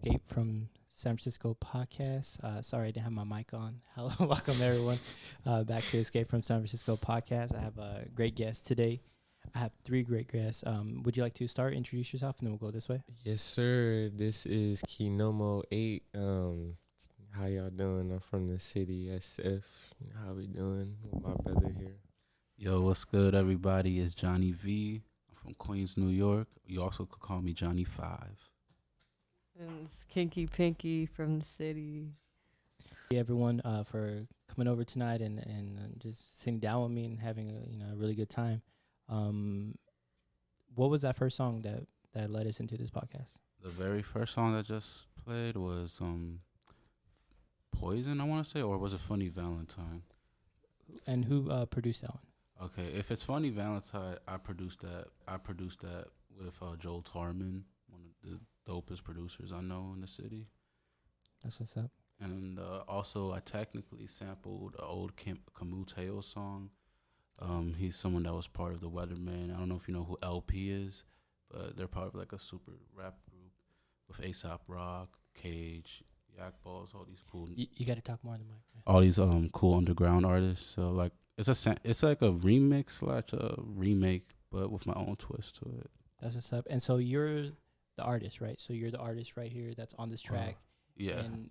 Escape from San Francisco podcast. Sorry, I didn't have my mic on. Hello, welcome everyone back to Escape from San Francisco podcast. I have a great guest today. I have three great guests. Would you like to start, introduce yourself, and then we'll go this way? Yes, sir. This is Kinomo 8. How y'all doing? I'm from the city, SF. How we doing with my brother here? Yo, what's good, everybody? It's Johnny V. I'm from Queens, New York. You also could call me Johnny 5. And it's Kinky Pinky from the city. Thank you everyone for coming over tonight and just sitting down with me and having a really good time. What was that first song that led us into this podcast? The very first song that just played was Poison, I want to say, or was it Funny Valentine? And who produced that one? Okay, if it's Funny Valentine, I produced that. I produced that with Joel Tarman, one of the dopest producers I know in the city. That's what's up. And also, I technically sampled an old Camuteo song. He's someone that was part of the Weathermen. I don't know if you know who LP is, but they're part of like a super rap group with A$AP Rock, Cage, Yak Balls, all these cool. You got to talk more on the mic, man. All these cool underground artists. So like it's like a remix / a remake, but with my own twist to it. That's what's up. And so you're the artist, right? So you're the artist right here that's on this track. Yeah. And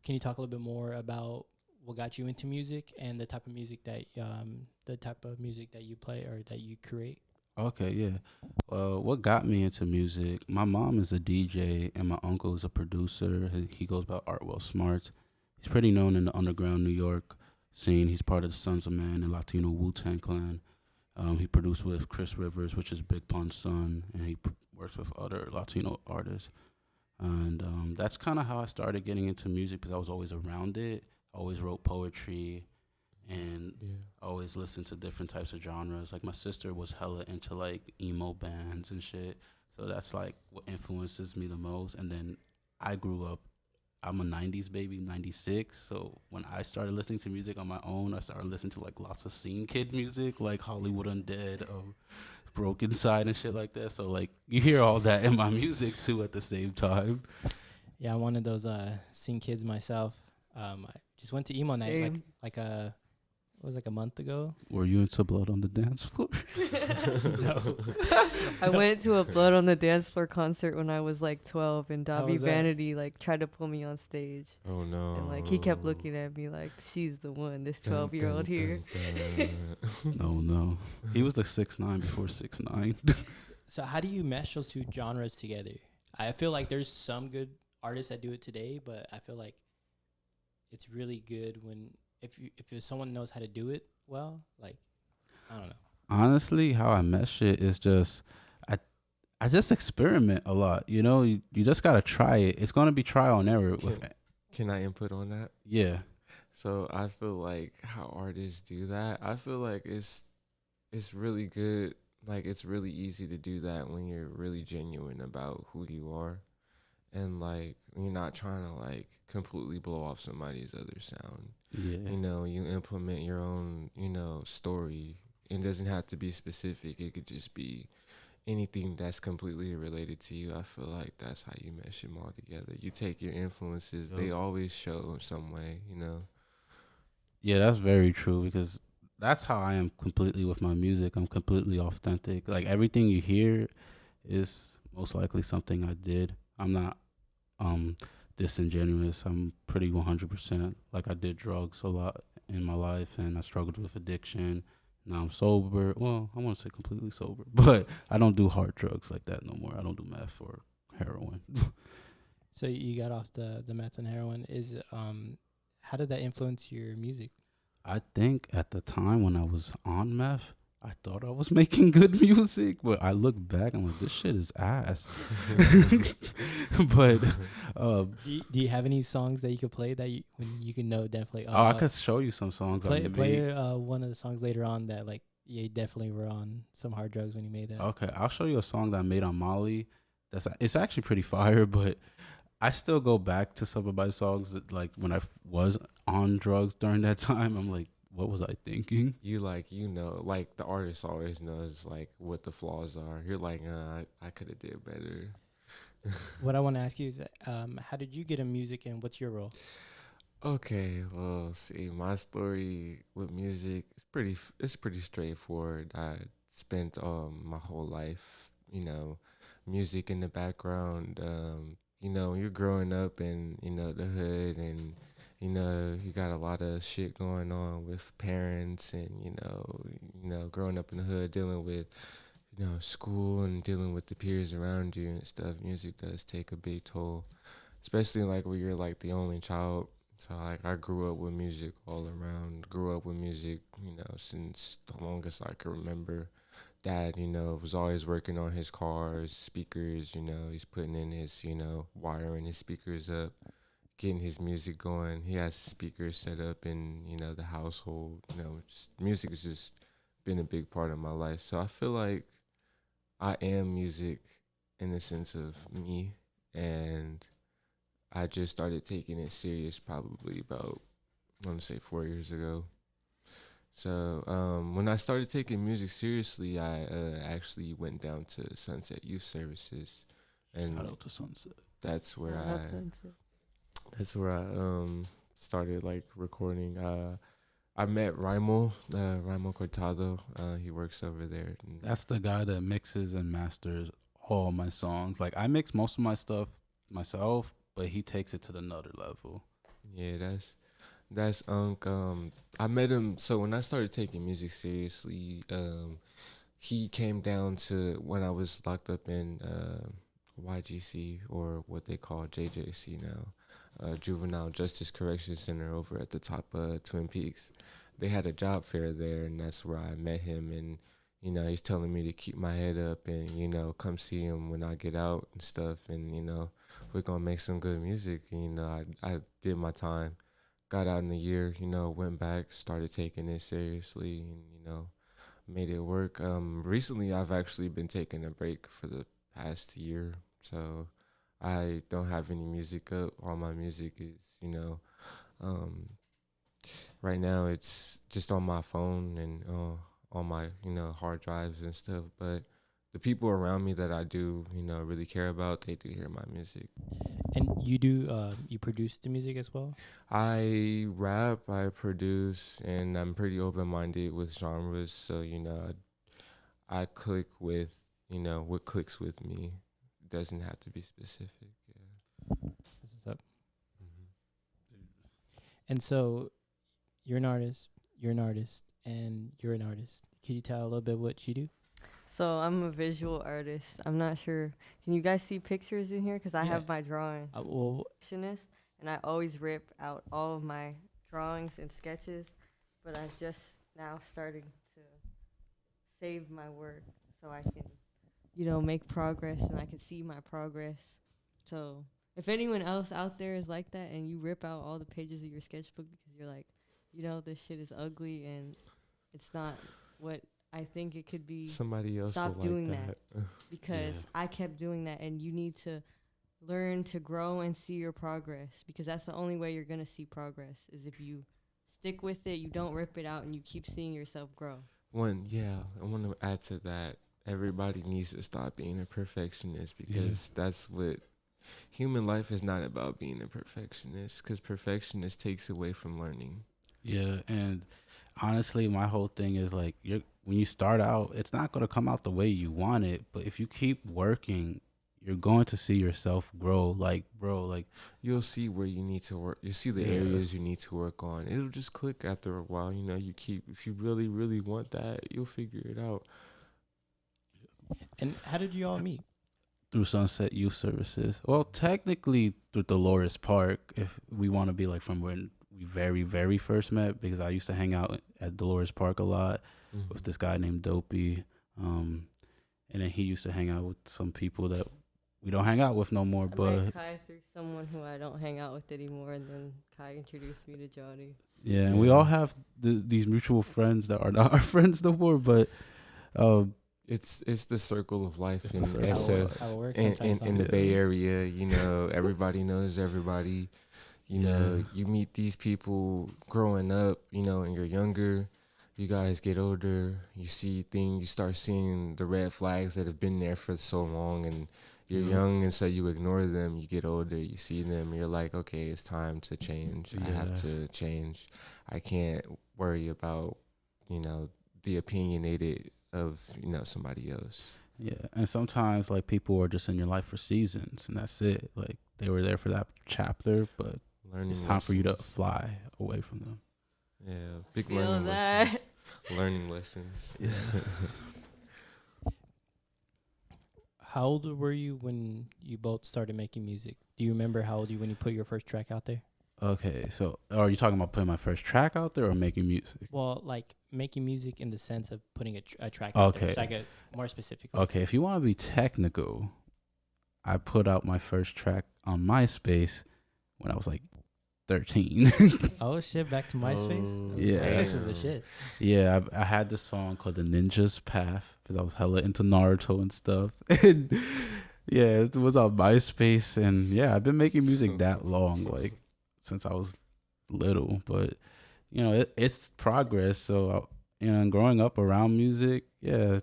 can you talk a little bit more about what got you into music and the type of music that you play or that you create? Okay, yeah. What got me into music? My mom is a DJ and my uncle is a producer. He goes by Artwell Smarts. He's pretty known in the underground New York scene. He's part of the Sons of Man and Latino Wu-Tang Clan. He produced with Chris Rivers, which is Big Pun's son, and he works with other Latino artists. And that's kind of how I started getting into music because I was always around it. I always wrote poetry and always listened to different types of genres. Like my sister was hella into like emo bands and shit. So that's like what influences me the most. And then I grew up, I'm a 90s baby, 96. So when I started listening to music on my own, I started listening to like lots of scene kid music, like Hollywood Undead, Broken Side and shit like that. So like you hear all that in my music too at the same time. Yeah, I'm one of those scene kids myself. I just went to emo night like a month ago. Were you into Blood on the Dance Floor? No. I went to a Blood on the Dance Floor concert when I was like 12, and Dobby was that? Vanity like tried to pull me on stage. Oh, no. And like he kept looking at me like, she's the one, this 12-year-old here. No. He was like 6'9" before 6'9". So how do you mesh those two genres together? I feel like there's some good artists that do it today, but I feel like it's really good when if someone knows how to do it well. Like, I don't know. Honestly, how I mesh it is just I just experiment a lot. You know, you just gotta try it. It's gonna be trial and error. Can I input on that? Yeah. So I feel like how artists do that, I feel like it's really good. Like it's really easy to do that when you're really genuine about who you are. And like you're not trying to like completely blow off somebody's other sound. Yeah. You know, you implement your own, story. It doesn't have to be specific. It could just be anything that's completely related to you. I feel like that's how you mesh them all together. You take your influences, they always show some way, Yeah, that's very true because that's how I am completely with my music. I'm completely authentic. Like everything you hear is most likely something I did. I'm not disingenuous. I'm pretty 100%. Like I did drugs a lot in my life and I struggled with addiction. Now I'm sober. Well, I want to say completely sober, but I don't do hard drugs like that no more. I don't do meth or heroin. So you got off the meth and heroin. How did that influence your music? I think at the time when I was on meth, I thought I was making good music, but I look back, I'm like, this shit is ass. But Do you have any songs that you could play that you can know definitely? I could show you some songs. Play one of the songs later on that like you definitely were on some hard drugs when you made that. Okay, I'll show you a song that I made on Molly. It's actually pretty fire, but I still go back to some of my songs that like when I was on drugs during that time. I'm like, what was I thinking? Like the artist always knows like what the flaws are. You're like, I could have did better. What I want to ask you is, how did you get in music, and what's your role? Okay, well, see, my story with music is it's pretty straightforward. I spent my whole life, music in the background. You're growing up in, the hood, and you got a lot of shit going on with parents, and growing up in the hood, dealing with school and dealing with the peers around you and stuff. Music does take a big toll, especially like when you're like the only child. So like I grew up with music all around. Grew up with music, since the longest I could remember. Dad, was always working on his cars, speakers. He's putting in his, wiring his speakers up, getting his music going. He has speakers set up in, the household. Music has just been a big part of my life. So I feel like I am music in the sense of me, and I just started taking it serious probably about, I want to say 4 years ago. So when I started taking music seriously, I actually went down to Sunset Youth Services, Shout and out to Sunset. that's where Shout I out Sunset. that's where I started like recording. I met Raimo Cortado. He works over there. And That's the guy that mixes and masters all my songs. Like I mix most of my stuff myself, but he takes it to another level. yeah, that's Unc. I met him. So when I started taking music seriously, he came down to when I was locked up in YGC, or what they call JJC now, Juvenile Justice Correction Center over at the top of Twin Peaks. They had a job fair there, and that's where I met him. And he's telling me to keep my head up, and come see him when I get out and stuff. And we're gonna make some good music. And, I did my time, got out in a year. Went back, started taking it seriously, and made it work. Recently I've actually been taking a break for the past year, so I don't have any music up. All my music is, um, right now it's just on my phone and on my, hard drives and stuff. But the people around me that I do, really care about, they do hear my music. And you produce the music as well? I rap, I produce, and I'm pretty open minded with genres. So, I click with, what clicks with me. It doesn't have to be specific. Yeah. This is up. hmm And so you're an artist, and you're an artist. Can you tell a little bit what you do? So I'm a visual artist. I'm not sure. Can you guys see pictures in here? Because I Yeah. have my drawings. Well, And I always rip out all of my drawings and sketches, but I've just now starting to save my work so I can, make progress and I can see my progress. So if anyone else out there is like that and you rip out all the pages of your sketchbook because you're like, this shit is ugly and it's not what I think it could be, Somebody else stop will doing like that. because Yeah. I kept doing that, and you need to learn to grow and see your progress, because that's the only way you're going to see progress is if you stick with it, you don't rip it out, and you keep seeing yourself grow. I want to add to that. Everybody needs to stop being a perfectionist, because that's what human life is not about, being a perfectionist, because perfectionist takes away from learning. Yeah, and honestly, my whole thing is like when you start out, it's not going to come out the way you want it, but if you keep working, you're going to see yourself grow. Like, bro, like You'll see where you need to work. You see the Yeah. areas you need to work on. It'll just click after a while. If you really, really want that, you'll figure it out. and how did you all meet? through Sunset Youth Services. Well, technically through Dolores Park, if we want to be like from when we very, very first met, because I used to hang out at Dolores Park a lot with this guy named Dopey. And then he used to hang out with some people that we don't hang out with no more. I But met Kai through someone who I don't hang out with anymore, and then Kai introduced me to Johnny. yeah, and we all have these mutual friends that are not our friends no more. But It's the circle of life It's in the circle. SF, How it works in sometimes, the huh? Bay Area. Everybody knows everybody. Yeah. You meet these people growing up, and you're younger. you guys get older, you see things, you start seeing the red flags that have been there for so long, and you're Mhm. young, and so you ignore them. You get older, you see them, you're like, okay, it's time to change. I have Yeah. to change. I can't worry about, you know, the opinionated of, you know, somebody else. Yeah, and sometimes like people are just in your life for seasons, and that's it. Like they were there for that chapter, but Learning it's time for you to lessons. fly away from them. Yeah, big Feel learning that. lessons. Learning lessons. Yeah. How old were you when you both started making music? Do you remember how old you when you put your first track out there? Okay, so are you talking about putting my first track out there or making music? Well, like making music in the sense of putting a track out there. Okay. So I get more specifically. Okay, if you want to be technical, I put out my first track on MySpace when I was like 13. Oh shit! Back to MySpace. Oh, Yeah. MySpace was the damn. shit. Yeah, I had this song called The Ninja's Path because I was hella into Naruto and stuff. And yeah, it was on MySpace. And yeah, I've been making music that long, like since I was little. But, you know, it's progress. So, you know, and growing up around music, yeah,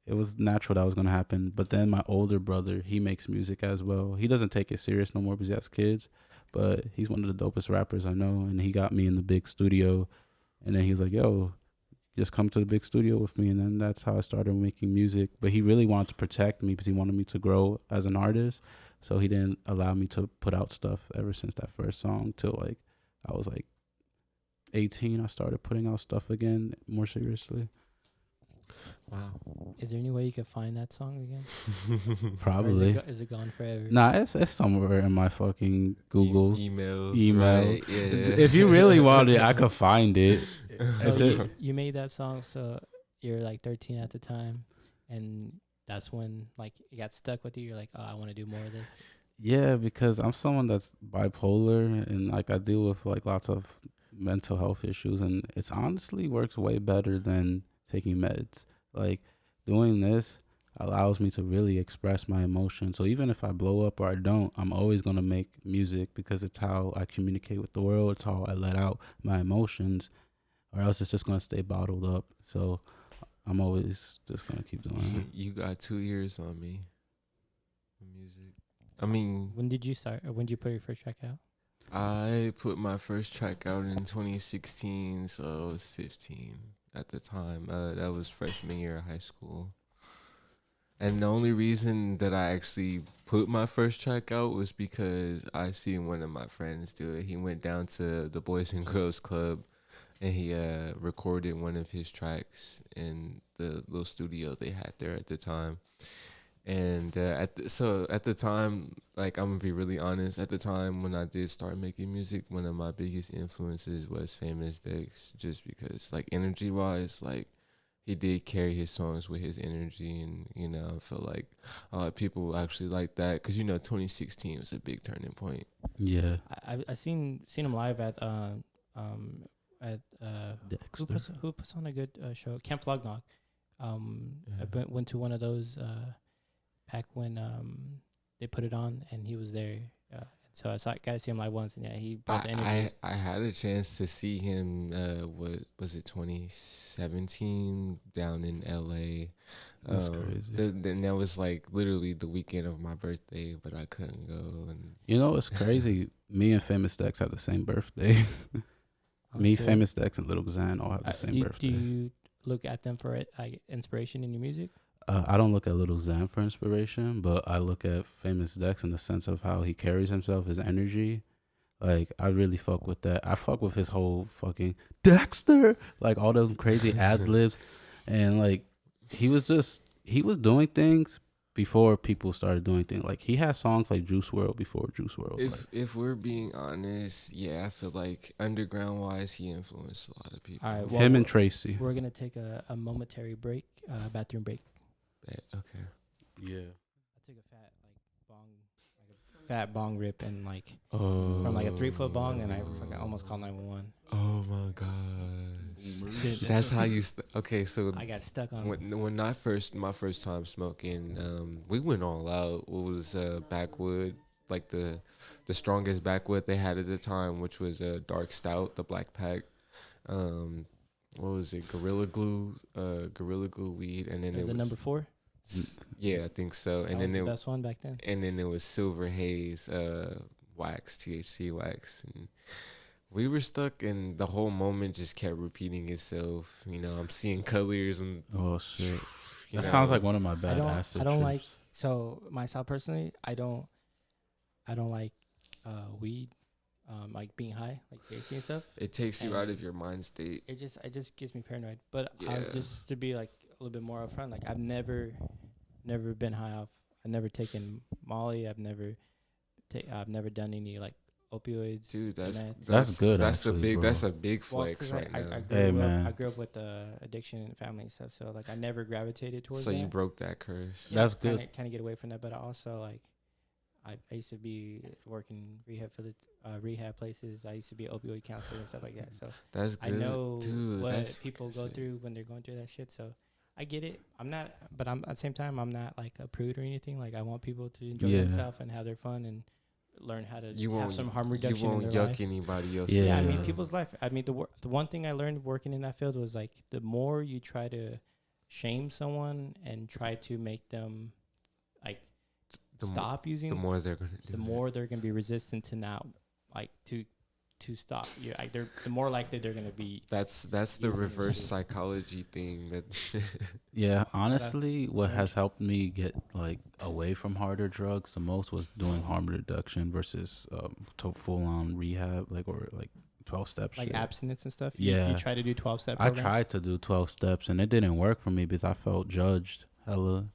it was natural that was going to happen. But then my older brother, he makes music as well. He doesn't take it serious no more because he has kids. But he's one of the dopest rappers I know. And he got me in the big studio. And then he was like, yo, just come to the big studio with me. And then that's how I started making music. But he really wanted to protect me because he wanted me to grow as an artist. So he didn't allow me to put out stuff ever since that first song till like I was like 18. I started putting out stuff again more seriously. Wow. Is there any way you could find that song again? Probably. Or is it gone forever? Nah, it's somewhere in my fucking Google Emails. email. Right? Yeah. If you really want it, I could find it. So It's you made that song, so you're like 13 at the time, and that's when like it got stuck with you. You're like, oh, I want to do more of this. Yeah, because I'm someone that's bipolar and like I deal with like lots of mental health issues, and it's honestly works way better than taking meds. Like doing this allows me to really express my emotions. So even if I blow up or I don't, I'm always going to make music because it's how I communicate with the world. It's how I let out my emotions, or else it's just going to stay bottled up. So I'm always just going to keep doing it. You got 2 years on me. Music. I mean, When did you start? Or when did you put your first track out? I put my first track out in 2016, so I was 15 at the time. That was freshman year of high school. And the only reason that I actually put my first track out was because I seen one of my friends do it. He went down to the Boys and Girls Club and he recorded one of his tracks in the little studio they had there at the time. And at the time, like I'm gonna be really honest, at the time when I did start making music, one of my biggest influences was Famous Dex, just because like energy wise, like he did carry his songs with his energy, and you know I feel like people actually like that because you know 2016 was a big turning point. Yeah. I seen him live at Dexter. who puts on a good show? Camp Flognog. I Yeah. went to one of those back when they put it on, and he was there. So I got to see him live once, and yeah, he brought the energy. I had a chance to see him. What was it? 2017 down in LA. That's crazy. Then that was like literally the weekend of my birthday, but I couldn't go. And You know what's crazy? Me and Famous Dex have the same birthday. Oh, Me, shit. Famous Dex, and Little Xan all have the same do birthday. you look at them for inspiration in your music? I don't look at Little Xan for inspiration, but I look at Famous Dex in the sense of how he carries himself, his energy. Like, I really fuck with that. I fuck with his whole fucking Dexter, like all those crazy ad libs. And like, he was doing things before people started doing things. Like, he had songs like Juice WRLD before Juice WRLD. if we're being honest, yeah, I feel like underground wise, he influenced a lot of people. All right, Like, well, him and Tracy. We're gonna take a momentary break, bathroom break. Okay. Yeah. I took a fat bong rip, and like from like a 3-foot bong, and I fucking almost called 911. Oh my god. That's how you. Okay, so I got stuck on. when my first time smoking, we went all out. It was backwood, like the strongest backwood they had at the time, which was a dark stout, the Black Pack. what was it? Gorilla Glue weed, and then Is it number 4? Yeah, I think so. That And was then the best one back then. and then it was Silver Haze wax, THC wax, and we were stuck, and the whole moment just kept repeating itself. You know, I'm seeing colors, and Oh shit. you That know, sounds like one of my bad don't- acid I don't trips. like- So myself personally, I don't like weed, like being high, like THC and stuff. it takes you and out of your mind state. It just gives me paranoid. But Yeah. just to be like a little bit more upfront, like I've never been high off. I've never taken Molly. I've never done any like opioids. Dude, That's good, That's the actually, big. bro. That's a big Well, flex 'cause right I now. grew Hey, up, man. I grew up with addiction and family and stuff, so like I never gravitated towards So that. you broke that curse. That's good. Kind of get away from that, but I also like I used to be working rehab places. I used to be an opioid counselor and stuff like that. So That's good. I know Dude, what that's people fucking go sick. through when they're going through that shit. So I get it. I'm at the same time, I'm not like a prude or anything. Like I want people to enjoy Yeah. themselves and have their fun and learn how to You have won't some harm You reduction won't in their yuck life. anybody else. Yeah. Yeah, I mean people's life. I mean the one thing I learned working in that field was like the more you try to shame someone and try to make them like stop using, the more they're gonna do. the more they're gonna be resistant to not like to stop. Yeah, like the more likely they're gonna be. That's the using it reverse too. psychology thing. That Yeah, honestly, what Yeah. has helped me get like away from harder drugs the most was doing harm reduction versus to full on rehab, like or like 12-step Like shit. abstinence and stuff. Yeah. You try to do 12-step. I tried to do 12 steps and it didn't work for me because I felt judged. Hella.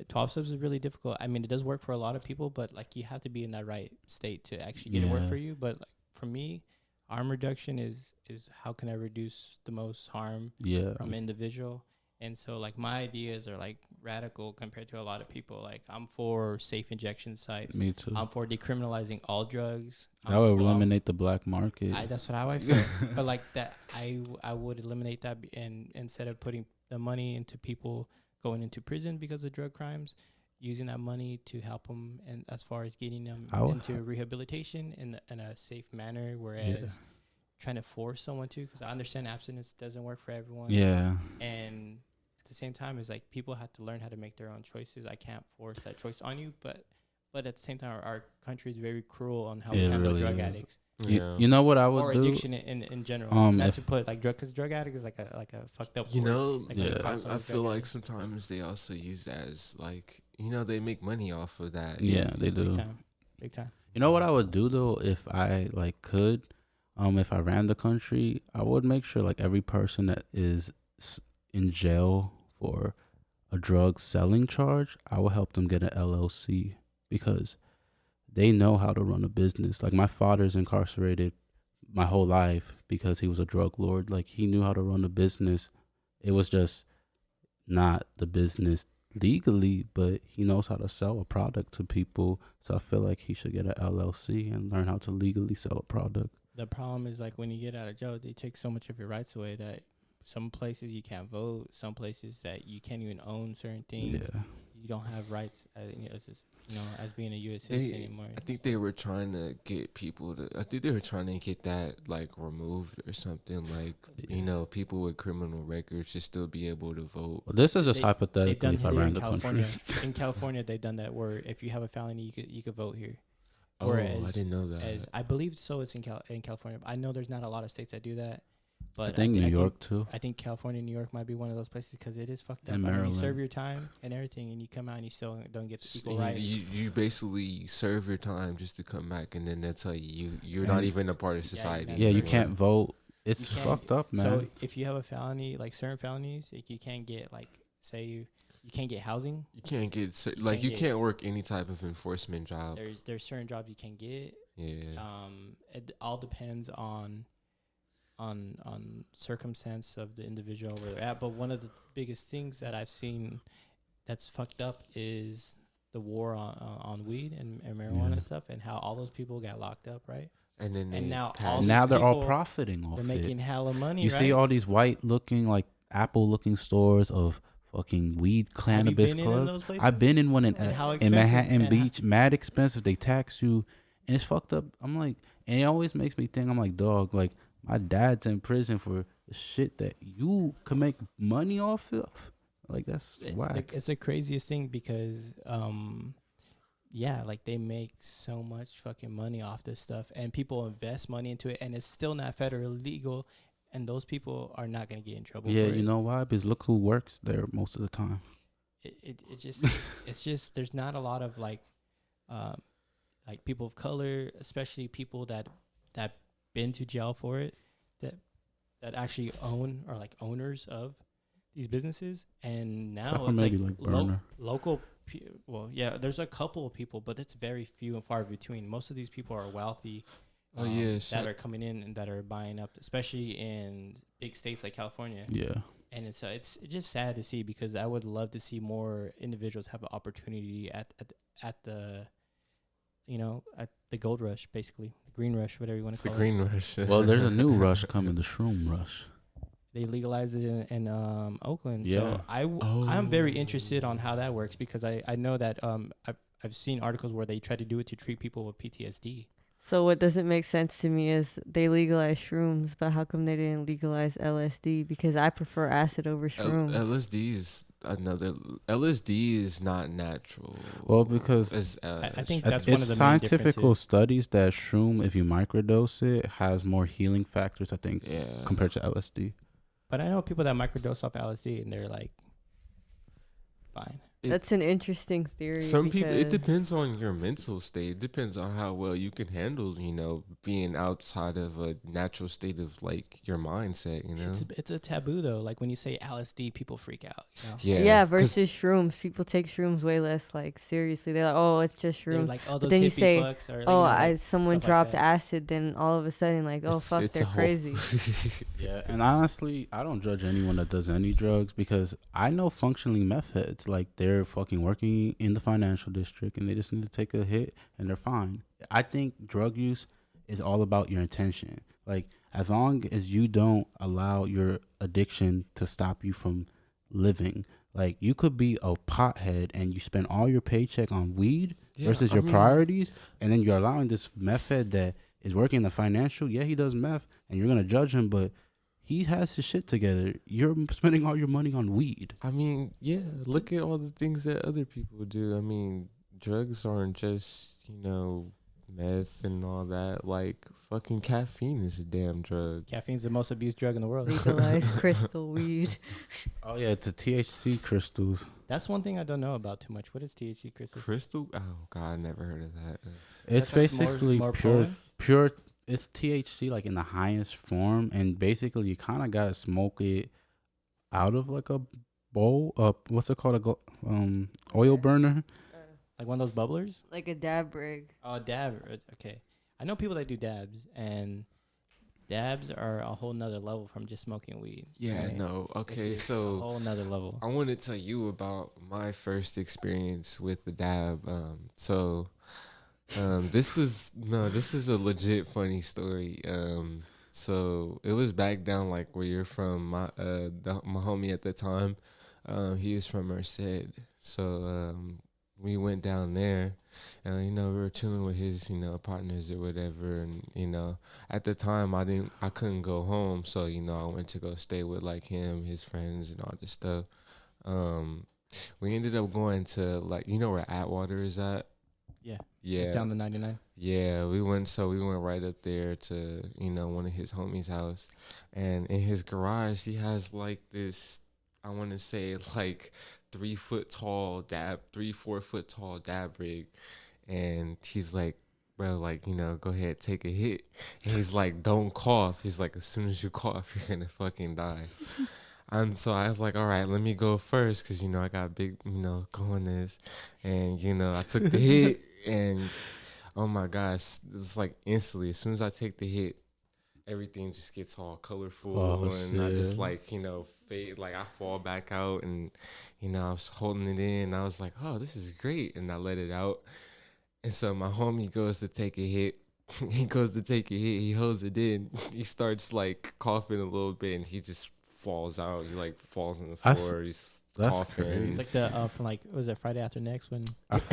12 steps is really difficult. I mean, it does work for a lot of people, but like you have to be in that right state to actually get it work Yeah. for you. But like for me, harm reduction is how can I reduce the most harm Yeah. from individual. And so like my ideas are like radical compared to a lot of people. Like I'm for safe injection sites. Me too. I'm for decriminalizing all drugs. That would eliminate the black market. That's what how I feel. But like that, I would eliminate that, and instead of putting the money into people going into prison because of drug crimes, using that money to help them, and as far as getting them into rehabilitation in a safe manner, whereas trying to force someone to, because I understand abstinence doesn't work for everyone. Yeah. And at the same time, it's like people have to learn how to make their own choices. I can't force that choice on you, but at the same time, our country is very cruel on how we It handle really drug is. addicts You know what I would or do? addiction in general. Not if- to put like because drug addict is like a fucked up. you word. know, Like, Yeah. when it comes to I feel drug like addicts. sometimes they also use that as like, you know, they make money off of that. Yeah, they do. Big time. You know what I would do though if I like could, if I ran the country, I would make sure like every person that is in jail for a drug selling charge, I will help them get an LLC because they know how to run a business. Like my father's incarcerated my whole life because he was a drug lord. Like he knew how to run a business. It was just not the business legally, but he knows how to sell a product to people. So I feel like he should get an LLC and learn how to legally sell a product. The problem is like when you get out of jail, they take so much of your rights away that some places you can't vote, some places that you can't even own certain things. Yeah. You don't have rights as being a U.S. citizen anymore. I think they were trying to get people to. I think they were trying to get that like removed or something. Like you know, people with criminal records should still be able to vote. Well, this is just They've hypothetically done if I here ran in the California. country. In California, they've done that where if you have a felony, you could vote here. Oh, I Whereas- didn't know that. As I believe so, it's in California. I know there's not a lot of states that do that, but I think New York too. I think California, New York might be one of those places because it is fucked up. And I mean, you Maryland. serve your time and everything, and you come out and you still don't get the equal you, rights. you basically serve your time just to come back, and then they tell you're not And- even a part of society. not Yeah, you anymore. can't vote. It's You can't fucked up, man. So if you have a felony, like certain felonies, like you can't get you can't get housing. You can't get You like can't you get- can't work any type of enforcement job. There's certain jobs you can get. Yeah. It all depends on circumstance of the individual where they're at. But one of the biggest things that I've seen that's fucked up is the war on weed and marijuana and stuff, and how all those people got locked up, right? And then and they now pass- all Now these they're all people, profiting off They're it. making hella money. You right? see all these white looking, like Apple looking stores of fucking weed Have you cannabis been in clubs. those places? I've been in one And how in expensive- Manhattan and Beach, mad expensive. They tax you, and it's fucked up. I'm like, and it always makes me think. I'm like, dog, like my dad's in prison for the shit that you can make money off of. Like that's whack. It's the craziest thing because yeah, like they make so much fucking money off this stuff, and people invest money into it, and it's still not federally legal, and those people are not gonna get in trouble. Yeah, for you it. know why? Because look who works there most of the time. It just it's just there's not a lot of um like people of color, especially people that been to jail for it, that actually own or like owners of these businesses, and Except now for it's like maybe like Burner. local. Well, yeah, there's a couple of people, but it's very few and far between. Most of these people are wealthy. Oh yeah, that are coming in and that are buying up, especially in big states like California. Yeah. And it's just sad to see because I would love to see more individuals have an opportunity at the at the gold rush, basically the green rush, whatever you want to the call green rush. Well, there's a new rush coming, the shroom rush. They legalized it in Oakland. Yeah. So I'm very interested on how that works because I know that I've seen articles where they try to do it to treat people with PTSD. So what doesn't make sense to me is they legalized shrooms, but how come they didn't legalize LSD? Because I prefer acid over shrooms. LSD is another. LSD is not natural. Well, because I think that's one it's of the main scientific differences. studies that shroom, if you microdose it, has more healing factors, I think, Yeah. compared to LSD. But I know people that microdose off LSD and they're like fine. That's an interesting theory. Some people, it depends on your mental state. It depends on how well you can handle, being outside of a natural state of like your mindset. It's a taboo though. Like when you say LSD, people freak out. Yeah, versus shrooms, people take shrooms way less like seriously. They're like, oh, it's just They're shrooms. like, oh, those But then you hippie say, fucks are, oh, someone stuff like dropped that. acid, then all of a sudden like, oh fuck, it's they're a whole- crazy. Yeah, and honestly, I don't judge anyone that does any drugs because I know functionally meth heads. Like they're fucking working in the financial district and they just need to take a hit and they're fine. I think drug use is all about your intention. Like as long as you don't allow your addiction to stop you from living. Like you could be a pothead and you spend all your paycheck on weed versus your priorities, and then you're allowing this meth head that is working in the financial. Yeah, he does meth, and you're gonna judge him, but he has his shit together. You're spending all your money on weed. I mean, yeah, look at all the things that other people do. I mean, drugs aren't just, meth and all that. Like, fucking caffeine is a damn drug. Caffeine's the most abused drug in the world. Legalized crystal weed. Oh, yeah, it's the THC crystals. That's one thing I don't know about too much. What is THC crystals? Crystal? Oh, God, I never heard of that. It's That's like basically more pure. It's THC like in the highest form, and basically you kind of gotta smoke it out of like a bowl. What's it called? Oil burner. Like one of those bubblers? Like a dab rig. Oh, dab. Okay. I know people that do dabs, and dabs are a whole nother level from just smoking weed. Yeah, right? no. Okay, It's so a whole nother level. I want to tell you about my first experience with the dab. This is a legit funny story. So it was back down like where you're from. My homie at the time, he was from Merced. So we went down there, and we were chilling with his partners or whatever. And at the time I couldn't go home, so I went to go stay with like him, his friends, and all this stuff. We ended up going to like where Atwater is at. Yeah. It's down the 99. Yeah, we went right up there to, one of his homies' house. And in his garage, he has like this, I want to say like 3 foot tall 4 foot tall dab rig. And he's like, bro, like, go ahead, take a hit. And he's like, don't cough. He's like, as soon as you cough, you're going to fucking die. And so I was like, all right, let me go first because, I got big, cojones. And, I took the hit. And oh my gosh, it's like instantly, as soon as I take the hit, everything just gets all colorful, and I just like fade, like I fall back out, and I was holding it in. I was like, oh, this is great, and I let it out. And so my homie goes to take a hit. He holds it in. He starts like coughing a little bit, and he just falls out. He like falls on the I s- floor. He's That's coughing. crazy. It's like the from like was it Friday After Next when like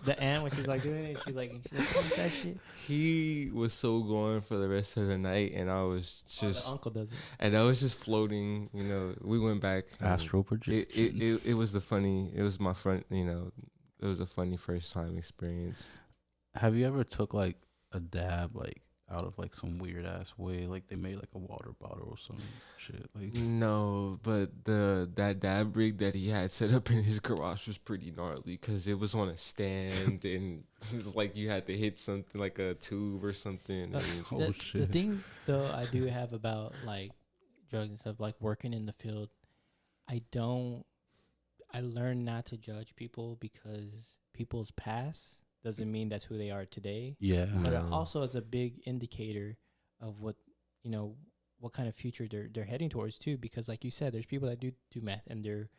the aunt when she's like doing it, she's like what is that shit? He was so gone for the rest of the night, and I was Oh, just the uncle does it. and I was just floating. You know, we went back. and Astral It, projection. it was the funny. It was my front. You know, it was a funny first time experience. Have you ever took like a dab like out of like some weird ass way? Like they made like a water bottle or some shit. Like No, but that dab rig that he had set up in his garage was pretty gnarly because it was on a stand and like you had to hit something like a tube or something. Uh, and- oh the shit. thing though I do have about like drugs and stuff, like working in the field, I learn not to judge people because people's past doesn't mean that's who they are today. Yeah. But it No. also is a big indicator of what what kind of future they're heading towards too. Because like you said, there's people that do meth and they're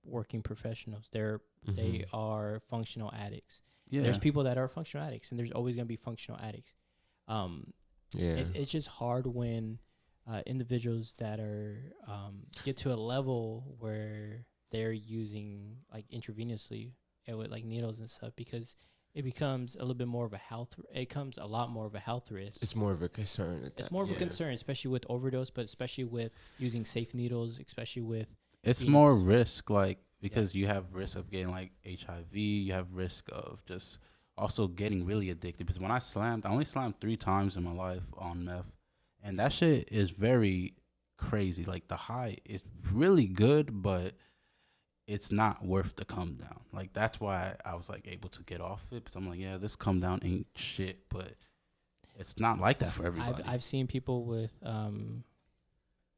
working professionals. They Mhm. are functional addicts. Yeah. There's people that are functional addicts, and there's always gonna be functional addicts. Yeah. It's just hard when individuals that are get to a level where they're using like intravenously and with like needles and stuff, because it becomes a little bit more of a health. It becomes a lot more of a health risk. It's more of a concern. It's more of a concern, especially with overdose, but especially with using safe needles, especially with It's being more ex- risk, like because you have risk of getting like HIV. You have risk of just also getting really addicted. Because when I only slammed 3 times in my life on meth, and that shit is very crazy. Like the high is really good, but it's not worth the come down. Like that's why I was like able to get off it, because I'm like, yeah, this come down ain't shit, but it's not like that for everybody. I've seen people with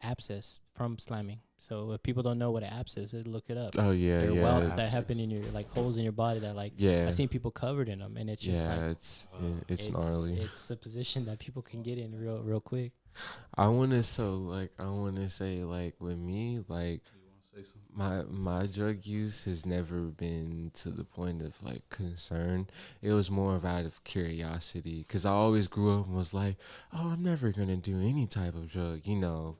abscess from slamming. So if people don't know what an abscess is, look it up. Oh yeah, There are yeah. welts that Abscess. happen in your like holes in your body that like Yeah. I've seen people covered in them, and it's just Yeah, like it's gnarly. It's a position that people can get in real quick. I wanna say like with me, like my drug use has never been to the point of like concern. It was more of out of curiosity, because I always grew up and was like, oh, I'm never gonna do any type of drug. You know,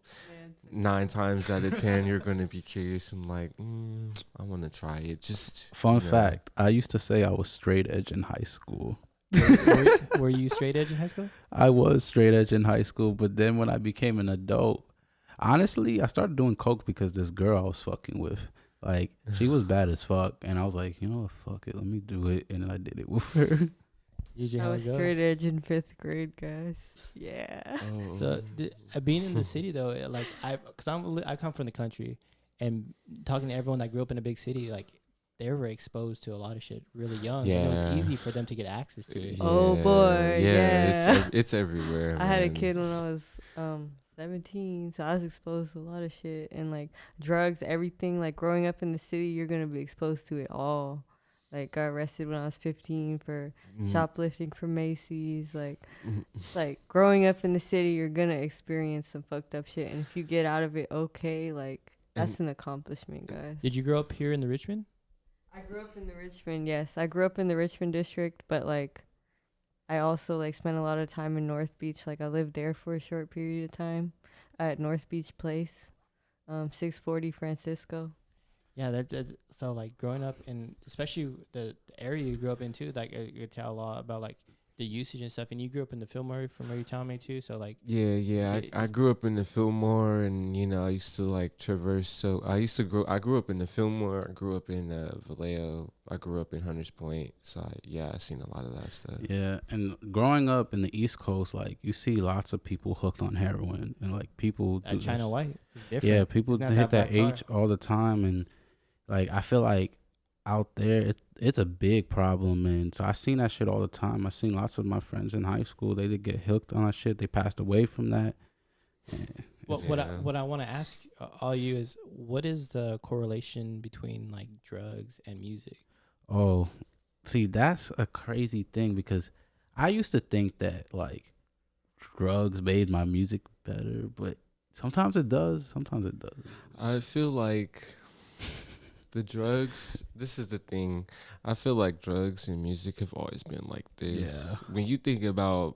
9 times out of 10 you're gonna be curious and like, I want to try it. Just Fun you know. fact, I used to say I was straight edge in high school. Were you straight edge in high school? I was straight edge in high school, but then when I became an adult, honestly, I started doing coke because this girl I was fucking with, like, she was bad as fuck, and I was like, you know what, fuck it, let me do it, and I did it with her. Usually I how was it goes. straight edge in 5th grade, guys. Yeah. Oh. So being in the city though, like I come from the country, and talking to everyone that grew up in a big city, like they were exposed to a lot of shit really young. And it Yeah. was easy for them to get access to it. Oh, boy, yeah. It's everywhere. I had a man. kid when I was 17, so I was exposed to a lot of shit and like drugs, everything. Like growing up in the city, you're gonna be exposed to it all. Like got arrested when I was 15 for shoplifting from Macy's. Like growing up in the city, you're gonna experience some fucked up shit, and if you get out of it okay, like that's an accomplishment, guys. Did you grow up here in the Richmond? I grew up in the Richmond, yes. I grew up in the Richmond district, but like I also like spent a lot of time in North Beach. Like I lived there for a short period of time at North Beach Place, 640 Francisco. Yeah, that's so like growing up in especially the area you grew up in too. Like you could tell a lot about like the usage and stuff. And you grew up in the Fillmore from where you telling me too. So like Yeah. I grew up in the Fillmore, and you know I used to like traverse. So I grew up in the Fillmore. I grew up in Vallejo. I grew up in Hunters Point. So I've seen a lot of that stuff. Yeah, and growing up in the East Coast, like you see lots of people hooked on heroin, and like people do China this. White, is different. Yeah, people It's not hit that that black age all the time, and like I feel like out there it's a big problem, and so I seen that shit all the time. I seen lots of my friends in high school, they did get hooked on that shit. They passed away from that. What I want to ask all you is, what is the correlation between like drugs and music? Oh, see, that's a crazy thing, because I used to think that like drugs made my music better, but sometimes it does, sometimes it doesn't. I feel like the drugs. This is the thing. I feel like drugs and music have always been like this. Yeah. When you think about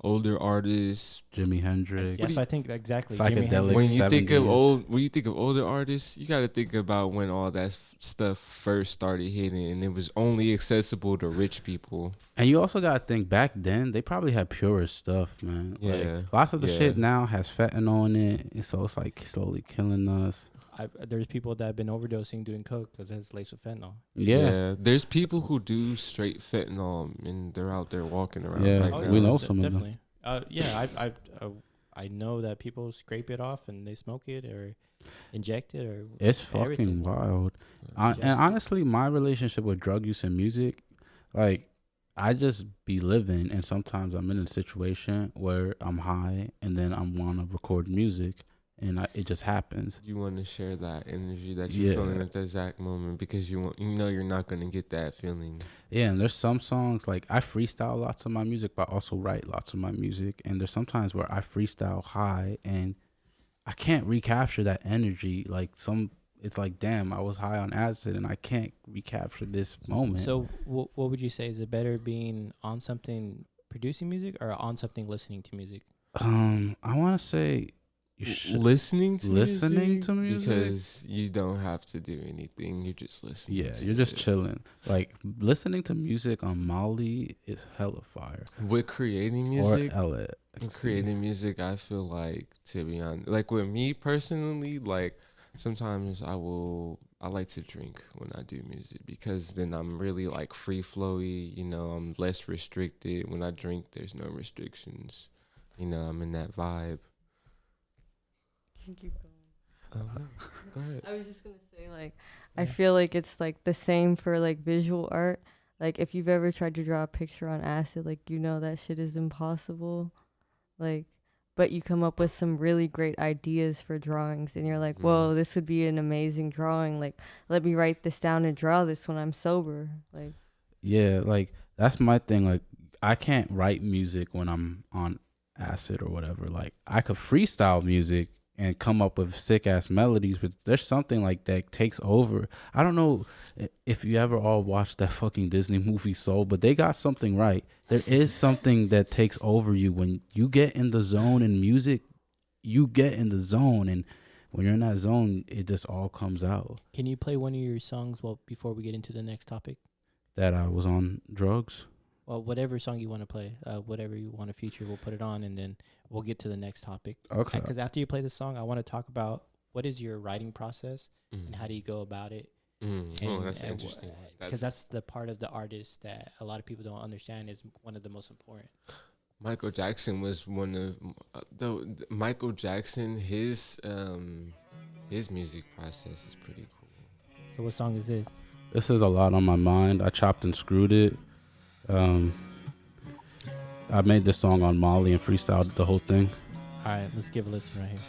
older artists. Jimi Hendrix. Yes, I think exactly. Psychedelic. Jimi Hendrix. When you think of older artists, you got to think about when all that stuff first started hitting, and it was only accessible to rich people. And you also gotta think back then they probably had purer stuff, man. Yeah. Like, lots of the Yeah. shit now has fentanyl in it, and so it's like slowly killing us. There's people that have been overdosing doing coke because it's laced with fentanyl. Yeah. There's people who do straight fentanyl, and they're out there walking around. Yeah, right Oh, now. we know some of them. Definitely. I know that people scrape it off and they smoke it or inject it or It's fucking everything. wild. Just- And honestly, my relationship with drug use and music, like, I just be living, and sometimes I'm in a situation where I'm high, and then I want to record music, and it just happens. You want to share that energy that you're Yeah. feeling at the exact moment because you know you're not gonna get that feeling. Yeah, and there's some songs, like, I freestyle lots of my music, but I also write lots of my music, and there's sometimes where I freestyle high, and I can't recapture that energy. It's like, damn, I was high on acid, and I can't recapture this moment. So what would you say? Is it better being on something producing music or on something listening to music? I want to say you should Listening to music because you don't have to do anything. You're just listening. Yeah, to you're just it. chilling. Like, listening to music on Molly is hella fire. With creating music. Or Ella. And creating music, I feel like, to be honest, like with me personally, like sometimes I like to drink when I do music because then I'm really like free flowy, I'm less restricted. When I drink, there's no restrictions. I'm in that vibe. You can keep going. No, go ahead. I was just gonna say, like, I feel like it's like the same for like visual art. Like, if you've ever tried to draw a picture on acid, like, that shit is impossible. Like, but you come up with some really great ideas for drawings, and you're like, whoa, this would be an amazing drawing. Like, let me write this down and draw this when I'm sober. Like, Yeah, like, that's my thing. Like, I can't write music when I'm on acid or whatever. Like, I could freestyle music and come up with sick ass melodies, but there's something like that takes over. I don't know if you ever all watched that fucking Disney movie Soul, but they got something right. There is something that takes over you when you get in the zone in music. You get in the zone, and when you're in that zone, it just all comes out. Can you play one of your songs before we get into the next topic? That I was on drugs. Well, whatever song you want to play, whatever you want to feature, we'll put it on, and then we'll get to the next topic. Okay. Because after you play the song, I want to talk about what is your writing process and how do you go about it. That's interesting. Because that's the part of the artist that a lot of people don't understand is one of the most important. Michael Jackson was one of Michael Jackson. His music process is pretty cool. So what song is this? This is A Lot on My Mind. I chopped and screwed it. I made this song on Molly and freestyled the whole thing. All right, let's give a listen right here.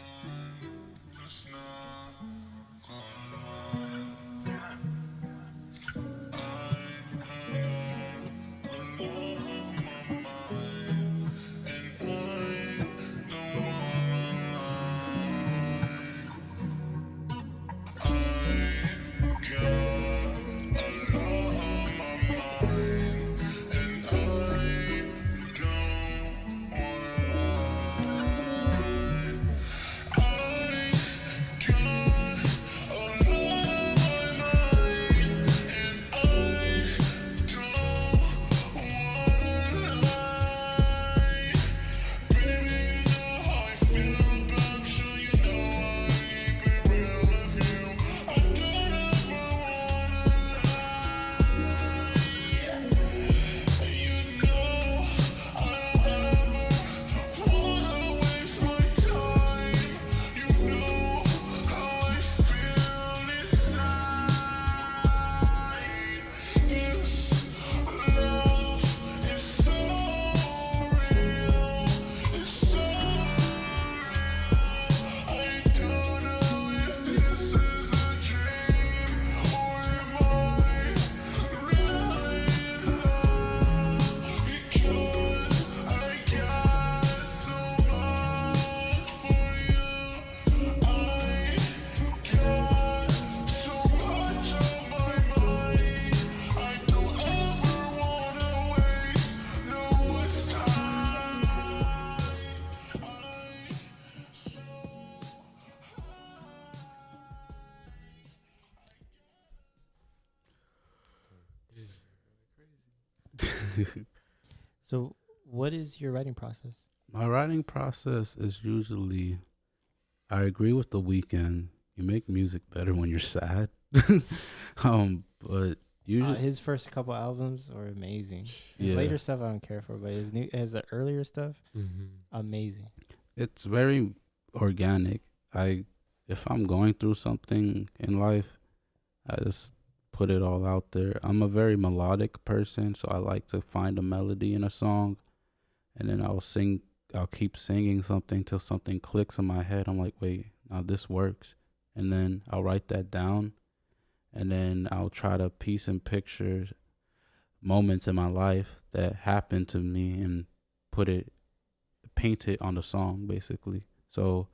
So, what is your writing process? My writing process is usually, I agree with The Weeknd. You make music better when you're sad. But usually, His first couple albums are amazing. His yeah, later stuff I don't care for, but his earlier stuff, Mm-hmm. amazing. it's very organic. I If I'm going through something in life, I just put it all out there. I'm a very melodic person, so I like to find a melody in a song, and then I'll sing. I'll keep singing something till something clicks in my head. I'm like, wait, now this works, and then I'll write that down, and then I'll try to piece and picture moments in my life that happened to me and put it, paint it on the song, basically. So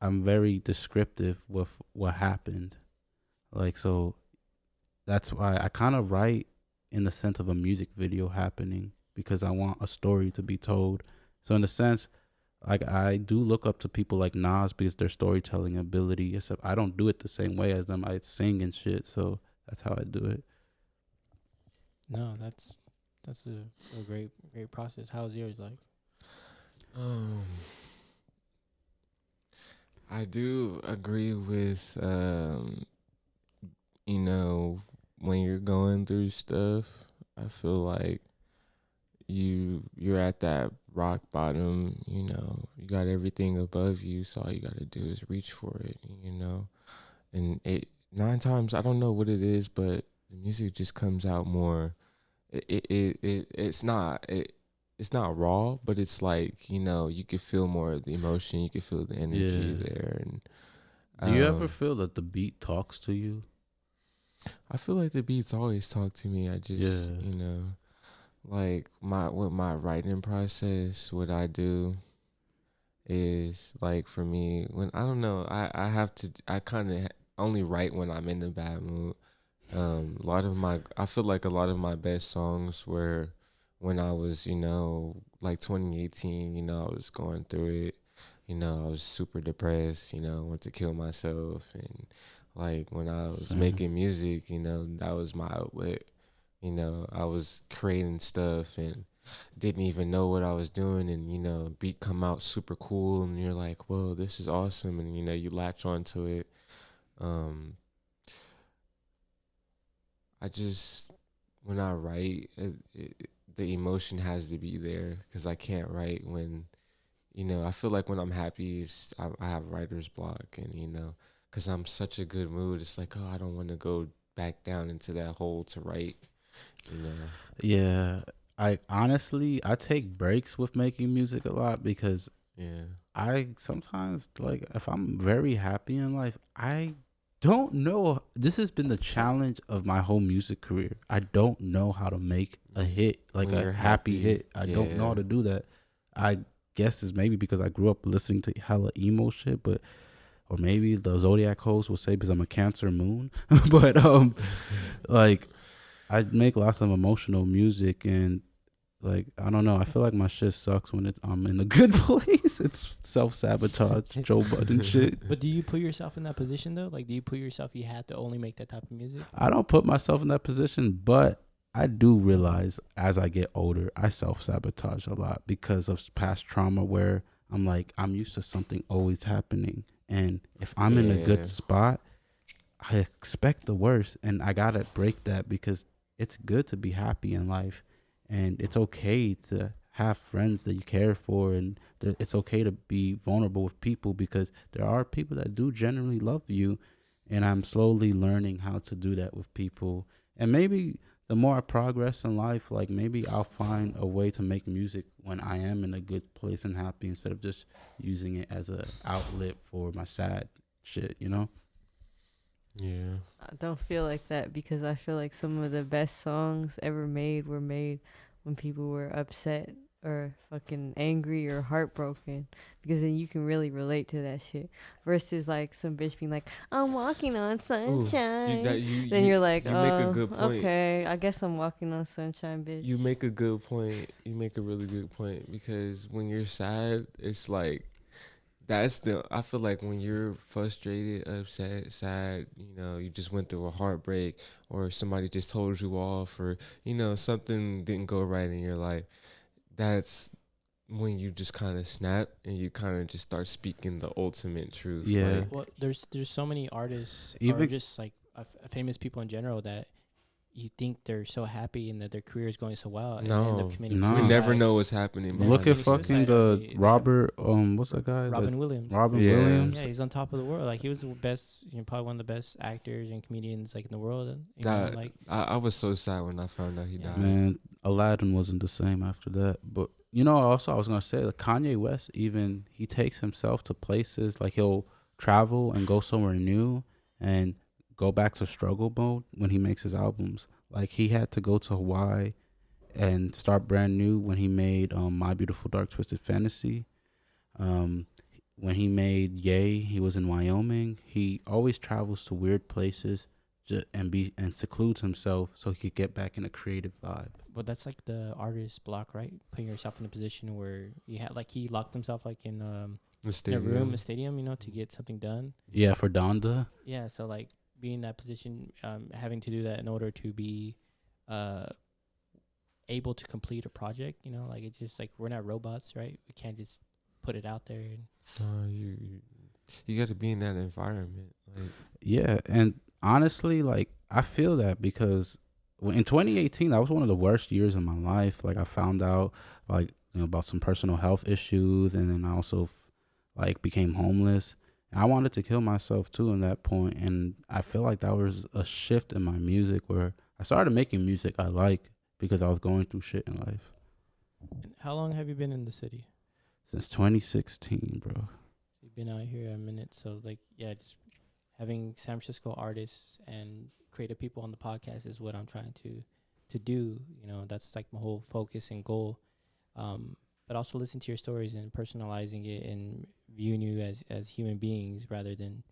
I'm very descriptive with what happened. Like, so that's why I kind of write in the sense of a music video happening because I want a story to be told. So in a sense, like I do look up to people like Nas because their storytelling ability, except I don't do it the same way as them. I sing and shit. So that's how I do it. No, that's a great process. How's yours like? Um, I do agree with you know, when you're going through stuff, I feel like you're at that rock bottom, you know, you got everything above you, so all you gotta do is reach for it, you know. And it 9 times, I don't know what it is, but the music just comes out more. It's not raw, but it's like, you know, you could feel more of the emotion, you could feel the energy Yeah. there, and Do you ever um, feel that the beat talks to you? I feel like the beats always talk to me. I just, Yeah. you know, like my writing process, what I do is like for me when I don't know, I have to I kind of only write when I'm in a bad mood. A lot of my I feel like a lot of my best songs were when I was, you know, like 2018, you know, I was going through it. You know, I was super depressed, you know, want to kill myself, and like when I was Same. making music, you know, that was my outlet. You know, I was creating stuff and didn't even know what I was doing, and you know, beat come out super cool and you're like, whoa, this is awesome, and you know, you latch onto it. Um I just when I write, the emotion has to be there because I can't write when, you know, I feel like when I'm happy, I have writer's block, and you know, because I'm such a good mood, it's like, oh, I don't want to go back down into that hole to write, you know. Yeah. I honestly, I take breaks with making music a lot because Yeah. I sometimes, like, if I'm very happy in life, I don't know. This has been the challenge of my whole music career. I don't know how to make a hit, like When a you're happy happy, hit. I don't know yeah. how to do that. I guess it's maybe because I grew up listening to hella emo shit, but or maybe the zodiac host will say because I'm a Cancer moon. But like I make lots of emotional music, and like I don't know. I feel like my shit sucks when I'm in a good place. It's self sabotage, Joe Budden shit. But do you put yourself in that position though? Like, do you put yourself? You had to only make that type of music. I don't put myself in that position, but I do realize as I get older, I self sabotage a lot because of past trauma where I'm like, I'm used to something always happening. And if I'm in a Yeah. good spot, I expect the worst. And I got to break that because it's good to be happy in life. And it's okay to have friends that you care for. And it's okay to be vulnerable with people because there are people that do genuinely love you, and I'm slowly learning how to do that with people. And maybe the more I progress in life, like maybe I'll find a way to make music when I am in a good place and happy instead of just using it as a outlet for my sad shit, you know? Yeah. I don't feel like that because I feel like some of the best songs ever made were made when people were upset or fucking angry or heartbroken, because then you can really relate to that shit versus like some bitch being like, I'm walking on Ooh, sunshine. you Then you're like, you make a oh, good point. okay, I guess I'm walking on sunshine, bitch. You make a good point. You make a really good point because when you're sad, it's like that's the I feel like when you're frustrated, upset, sad, you just went through a heartbreak, or somebody just told you off, or something didn't go right in your life. That's when you just kind of snap and you kind of just start speaking the ultimate truth. Yeah. Like, Well, there's so many artists or Even just like famous people in general that you think they're so happy and that their career is going so well, and they end no, up committing No. we suicide. never know what's happening. Yeah, look at behind the committing fucking scenes. suicide. the They have Robert. What's that guy? Robin Williams. Robin Yeah. Williams. Yeah, he's on top of the world. Like he was the best, probably one of the best actors and comedians like in the world. And, like I was so sad when I found out he Yeah. died. Man, Aladdin wasn't the same after that. But also I was gonna say, like, Kanye West, even he takes himself to places, like he'll travel and go somewhere new and go back to struggle mode when he makes his albums. Like he had to go to Hawaii and start brand new when he made My Beautiful Dark Twisted Fantasy. When he made Yay, he was in Wyoming. He always travels to weird places and secludes himself so he could get back in a creative vibe. but that's like the artist block, right? Putting yourself in a position where you had like he locked himself like in The in a stadium. room, a stadium, to get something done. Yeah, for Donda. Yeah, so like being in that position, having to do that in order to be able to complete a project, like it's just like we're not robots, right? We can't just put it out there. You got to be in that environment. Like, Yeah, and honestly, like I feel that because in 2018, that was one of the worst years of my life. Like I found out like about some personal health issues, and then I also like became homeless. And I wanted to kill myself too in that point, and I feel like that was a shift in my music where I started making music I like because I was going through shit in life. And how long have you been in the city? Since 2016, bro. You've been out here a minute, so like just having San Francisco artists and creative people on the podcast is what I'm trying to do. That's like my whole focus and goal. But also listen to your stories and personalizing it and viewing you as human beings rather than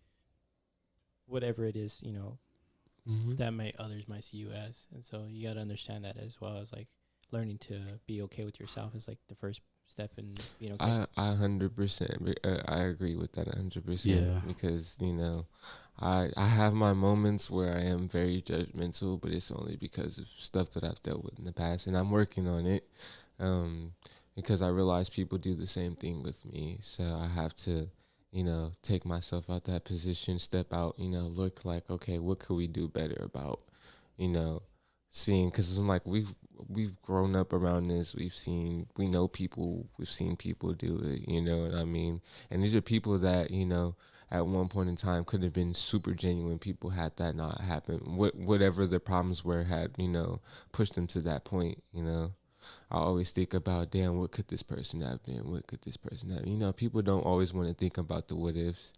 whatever it is, that others might see you as. And so you got to understand that as well as like learning to be okay with yourself is like the first step in being okay. I 100%. I agree with that 100%. Yeah. Because I have my moments where I am very judgmental, but it's only because of stuff that I've dealt with in the past, and I'm working on it. Because I realize people do the same thing with me, so I have to, take myself out that position, step out, look like, okay, what could we do better about, seeing, because I'm like we've grown up around this, we know people, we've seen people do it, you know what I mean, and these are people that at one point in time could have been super genuine people had that not happened, whatever the problems were had pushed them to that point. I always think about, damn, what could this person have been? What could this person have? People don't always want to think about the what ifs,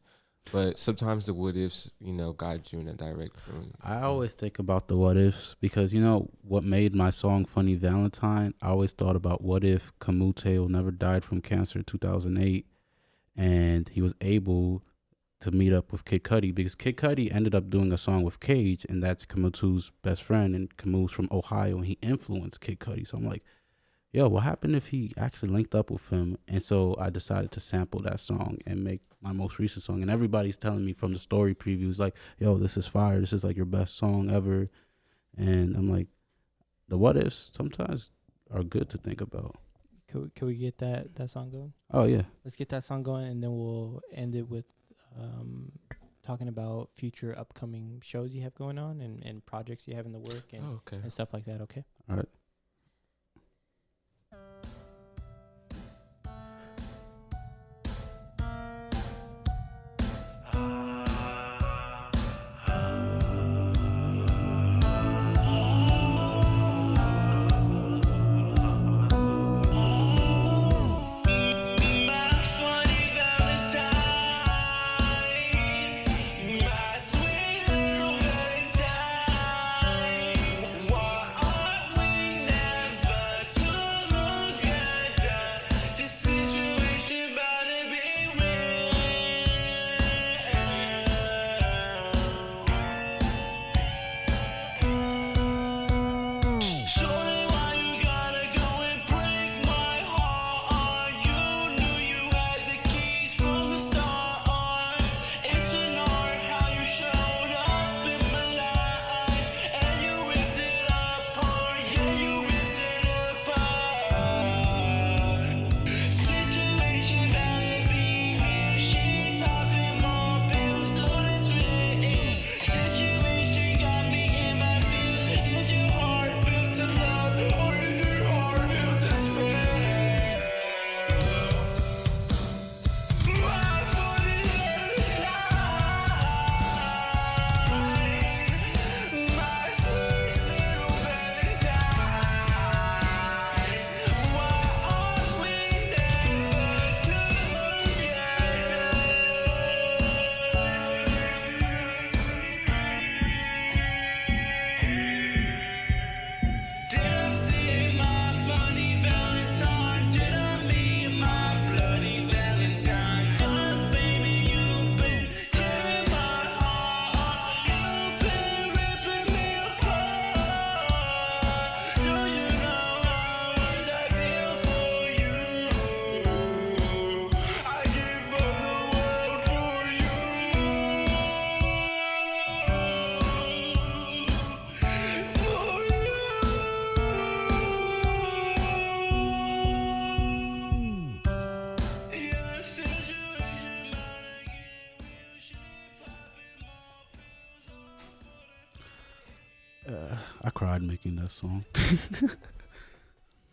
but sometimes the what ifs, guide you in a direction. I always think about the what ifs because what made my song Funny Valentine? I always thought about what if Kamuteo never died from cancer in 2008 and he was able to meet up with Kid Cudi, because Kid Cudi ended up doing a song with Cage, and that's Kamutu's best friend, and Kamu's from Ohio, and he influenced Kid Cudi. So I'm like, yo, what happened if he actually linked up with him? And so I decided to sample that song and make my most recent song. And everybody's telling me from the story previews, like, yo, this is fire. This is like your best song ever. And I'm like, the what ifs sometimes are good to think about. Can we get that song going? Oh, yeah. Let's get that song going, and then we'll end it with talking about future upcoming shows you have going on and projects you have in the work and stuff like that. Okay. All right. I cried making that song.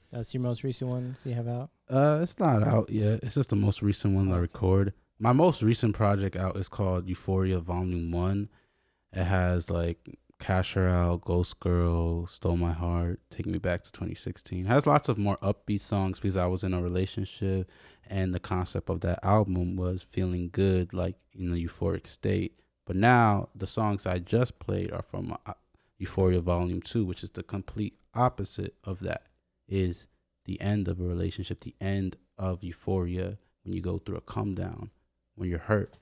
That's your most recent ones you have out? It's not out yet. It's just the most recent one I Okay. record. My most recent project out is called Euphoria Volume 1. It has like Cash Her Out, Ghost Girl, Stole My Heart, Take Me Back to 2016. It has lots of more upbeat songs because I was in a relationship and the concept of that album was feeling good, like in a euphoric state. But now the songs I just played are from Euphoria Volume 2, which is the complete opposite of that. Is the end of a relationship, the end of euphoria when you go through a come down, when you're hurt.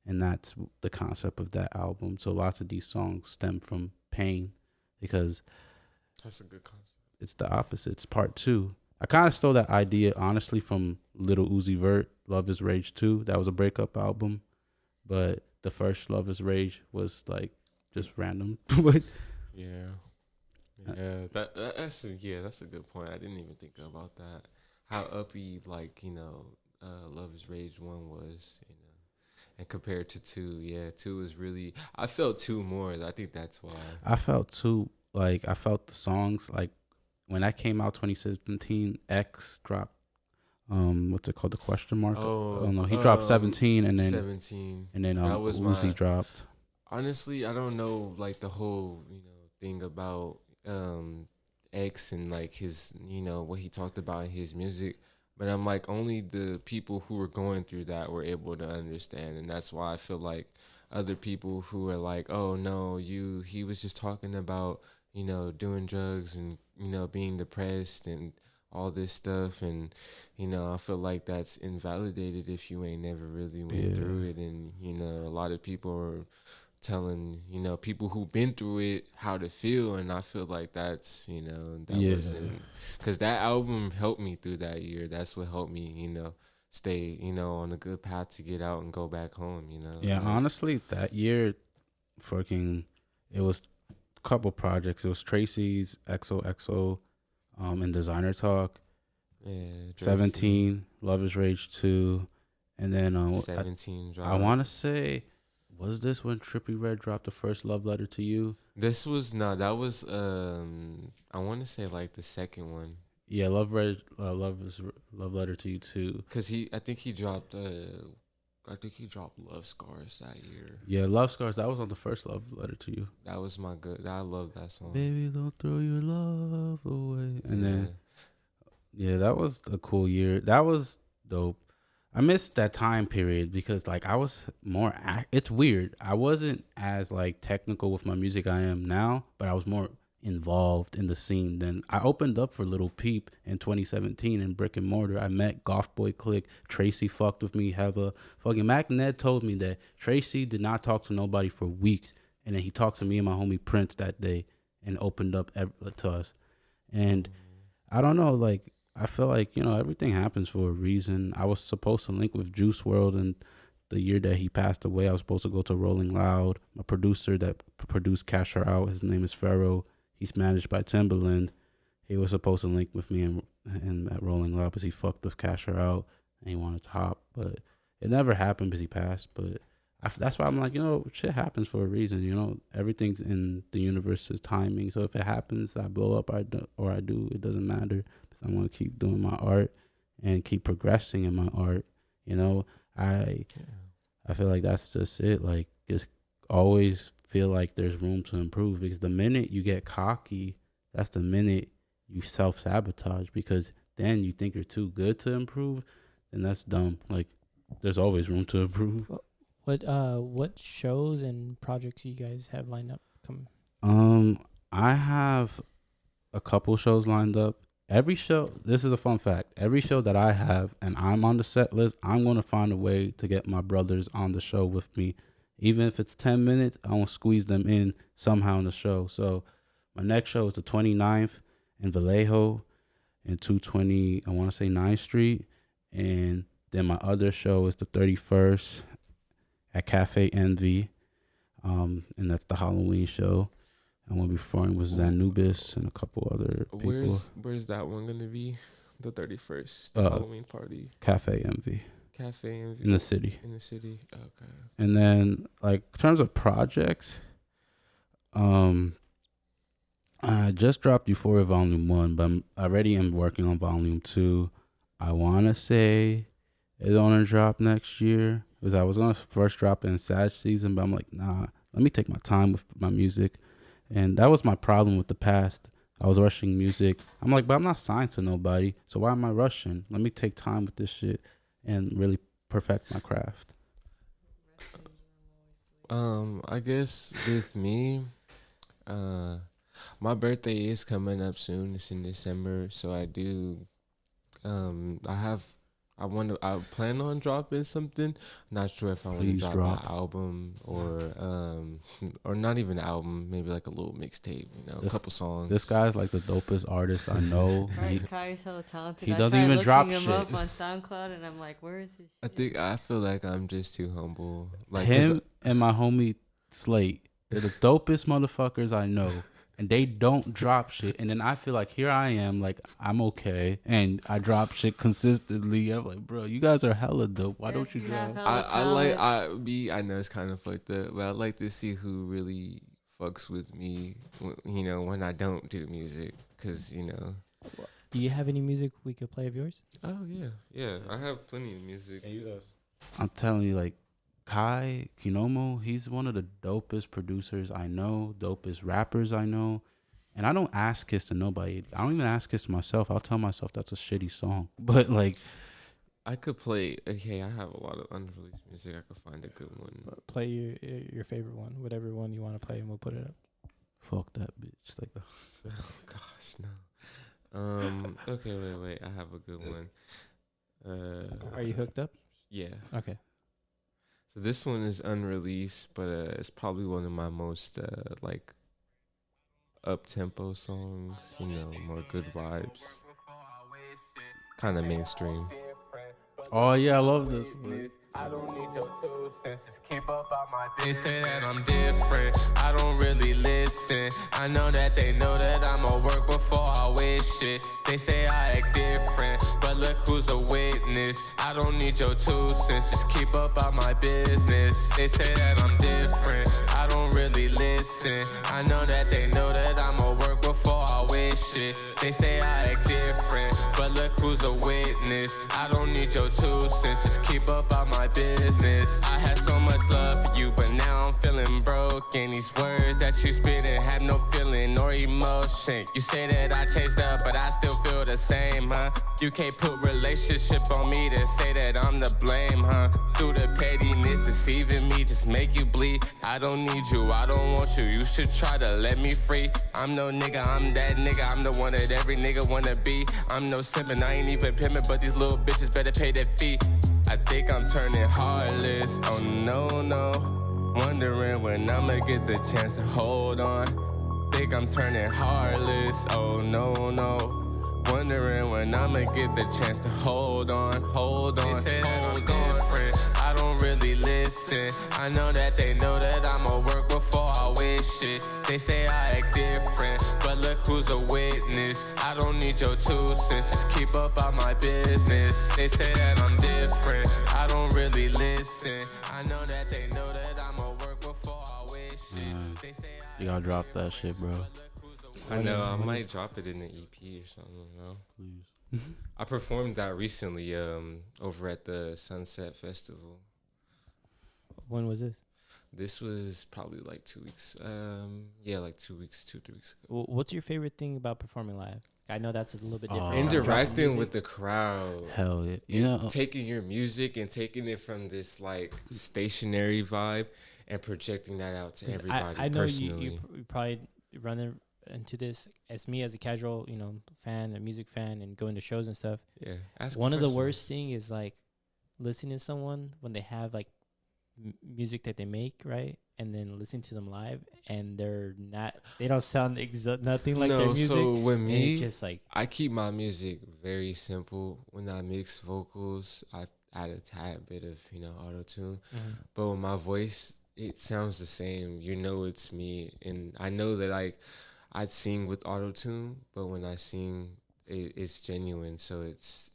And that's the concept of that album. So lots of these songs stem from pain because That's a good concept. it's the opposite. It's part two. I kind of stole that idea, honestly, from Little Uzi Vert, Love is Rage 2. That was a breakup album. But the first Love is Rage was like just random. But Yeah. That's a good point. I didn't even think about that. How uppy, like, Love is Rage 1 was, and compared to 2, yeah, 2 is really, I felt 2 more. I think that's why. I felt too, like, I felt the songs, like, when that came out 2017, X dropped, what's it called, the question mark? Oh, No, he dropped 17, and then 17. and then That was Uzi dropped. Honestly, I don't know, like, the whole, thing about X and, like, his, what he talked about in his music. But I'm like, only the people who were going through that were able to understand. And that's why I feel like other people who are like, oh, no, he was just talking about, doing drugs and, being depressed and all this stuff. And, I feel like that's invalidated if you ain't never really went through it. And, a lot of people are telling people who've been through it how to feel, and I feel like that's wasn't, because that album helped me through that year. That's what helped me stay on a good path to get out and go back home. Honestly, that year it was a couple projects. It was Tracy's XOXO and Designer Talk, 17, Love is Rage 2, and then 17 I want to say, was this when Trippie Redd dropped the first Love Letter to You? This was not. That was I want to say like the second one. Yeah, Love Letter to You too. Cause I think he dropped Love Scars that year. Yeah, Love Scars. That was on the first Love Letter to You. That was my good. I love that song. Baby, don't throw your love away. And then, yeah, that was a cool year. That was dope. I missed that time period because like I was more. It's weird. I wasn't as like technical with my music I am now, but I was more involved in the scene. Then I opened up for Little Peep in 2017 in Brick and Mortar. I met Golf Boy Click. Tracy fucked with me. Fucking Mac Ned told me that Tracy did not talk to nobody for weeks, and then he talked to me and my homie Prince that day and opened up to us. And I don't know, like. I feel like, everything happens for a reason. I was supposed to link with Juice WRLD, and the year that he passed away, I was supposed to go to Rolling Loud. My producer that produced Cash Her Out, his name is Pharaoh. He's managed by Timbaland. He was supposed to link with me in at Rolling Loud because he fucked with Cash Her Out and he wanted to hop. But it never happened because he passed. But that's why I'm like, shit happens for a reason. Everything's in the universe's timing. So if it happens, I blow up, I do. It doesn't matter. I want to keep doing my art and keep progressing in my art. I feel like that's just it. Like, just always feel like there's room to improve, because the minute you get cocky, that's the minute you self-sabotage, because then you think you're too good to improve, and that's dumb. Like, there's always room to improve. What shows and projects you guys have lined up coming? I have a couple shows lined up. Every show, this is a fun fact, every show that I have and I'm on the set list, I'm going to find a way to get my brothers on the show with me. Even if it's 10 minutes, I want to squeeze them in somehow in the show. So my next show is the 29th in Vallejo and 220, I want to say 9th Street. And then my other show is the 31st at Cafe Envy. And that's the Halloween show. I'm going to be performing with Zanubis and a couple other people. Where's that one going to be? The 31st, the Halloween party? Cafe Envy. Cafe Envy. In the city. Okay. And then, like, in terms of projects, just dropped Euphoria Volume 1, but I already am working on Volume 2. I want to say it's going to drop next year. Because I was going to first drop it in Sag season, but I'm like, nah, let me take my time with my music. And that was my problem with the past. I was rushing music. I'm like, but I'm not signed to nobody, so why am I rushing? Let me take time with this shit and really perfect my craft. I guess with me, my birthday is coming up soon. It's in December, so I do. I plan on dropping something. Not sure if I want to Please drop drop. an album or not even an album. Maybe like a little mixtape. A couple songs. This guy's like the dopest artist I know. Right, Kai's hella talented. he I doesn't tried even looking drop him shit. up on SoundCloud, and I'm like, where is his shit? I feel like I'm just too humble. Like Him and my homie Slate, they're the dopest motherfuckers I know. And they don't drop shit. And then I feel like here I am, like I'm okay. And I drop shit consistently. I'm like, bro, you guys are hella dope. Why don't you drop? I know it's kind of fucked up, but I like to see who really fucks with me, when I don't do music. Because, Do you have any music we could play of yours? Oh, yeah. I have plenty of music. I'm telling you, like, Kai Kinomo, he's one of the dopest producers I know, dopest rappers I know. And I don't ask Kiss to nobody. I don't even ask Kiss to myself. I'll tell myself that's a shitty song. But, like, I could play. Okay, I have a lot of unreleased music. I could find a good one. Play your favorite one, whatever one you want to play, and we'll put it up. fuck that bitch. Like, oh, gosh, no. Okay, wait. I have a good one. Are you hooked up? Yeah. Okay. So this one is unreleased, but it's probably one of my most up-tempo songs, more good vibes. Kind of mainstream. oh, yeah, I love this one. I don't need your 2 cents, just keep up on my They say that I'm different, I don't really listen. I know that they know that I'ma work before I wish it. They say I act different, but look who's the witness. I don't need your 2 cents, just keep up on my business. They say that I'm different, I don't really listen. I know that they know that I'ma work before I wish it. They say I act different, but look who's a witness. I don't need your 2 cents, just keep up on my business. I had so much love for you, but now I'm feeling broken. These words that you spitting have no feeling or emotion. You say that I changed up, but I still feel the same, huh? You can't put relationship on me to say that I'm to blame, huh? Through the pettiness, deceiving me, just make you bleed. I don't need you, I don't want you. You should try to let me free. I'm no nigga, I'm that nigga. I'm the one that every nigga wanna be. I'm no simpin', I ain't even pimpin', but these little bitches better pay their fee. I think I'm turning heartless, oh no. Wondering when I'ma get the chance to hold on. Think I'm turning heartless, oh no. Wondering when I'ma get the chance to hold on. They say that I'm different, I don't really listen. I know that they know that I'ma work before I wish it. They say I act different, but look who's a witness. I don't need your 2 cents, just keep up on my business. They say that I'm different, I don't really listen. I know that they know that I'ma work before I wish it. They say You gotta drop that shit, bro. I know, I might drop it in the EP or something, Please. I performed that recently over at the Sunset Festival. When was this? This was probably like 2 weeks. Like 2 weeks, 2-3 weeks ago. What's your favorite thing about performing live? I know that's a little bit different. Interacting with the crowd. Hell yeah. You know, taking your music and taking it from this like stationary vibe and projecting that out to everybody. I know personally. you probably run into this as me as a casual, fan, a music fan, and going to shows and stuff. Yeah. One of the worst thing is like listening to someone when they have like music that they make, right? And then listening to them live, and they don't sound nothing like their music. So with me, it's just like I keep my music very simple. When I mix vocals, I add a tad bit of auto tune, but with my voice, it sounds the same. It's me, and I know that I'd sing with auto tune, but when I sing, it's genuine. So it's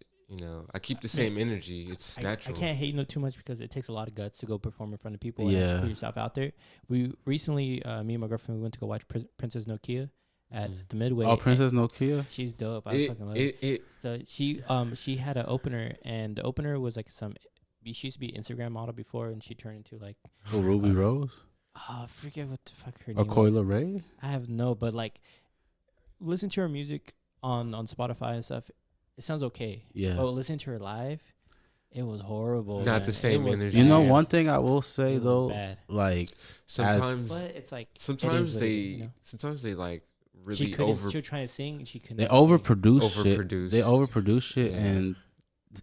I keep the same energy. It's natural. I can't hate too much because it takes a lot of guts to go perform in front of people and Yeah. actually put yourself out there. We recently, me and my girlfriend, we went to go watch Princess Nokia, at the Midway. Oh, Princess Nokia. She's dope. I fucking love it. So she had an opener, and the opener was like she used to be Instagram model before, and she turned into like Ruby Rose. I forget what the fuck her name was. Coila Ray. I have but like listen to her music on Spotify and stuff. It sounds okay. Yeah. But listen to her live, it was horrible. Not man. the same It was energy. You know, bad. one thing I will say It was though, bad. like Sometimes, But it's like sometimes what it is, you know? sometimes they like She really couldn't. She was trying to sing, and she couldn't. they sing. overproduce shit. overproduce. They overproduce shit, Yeah. and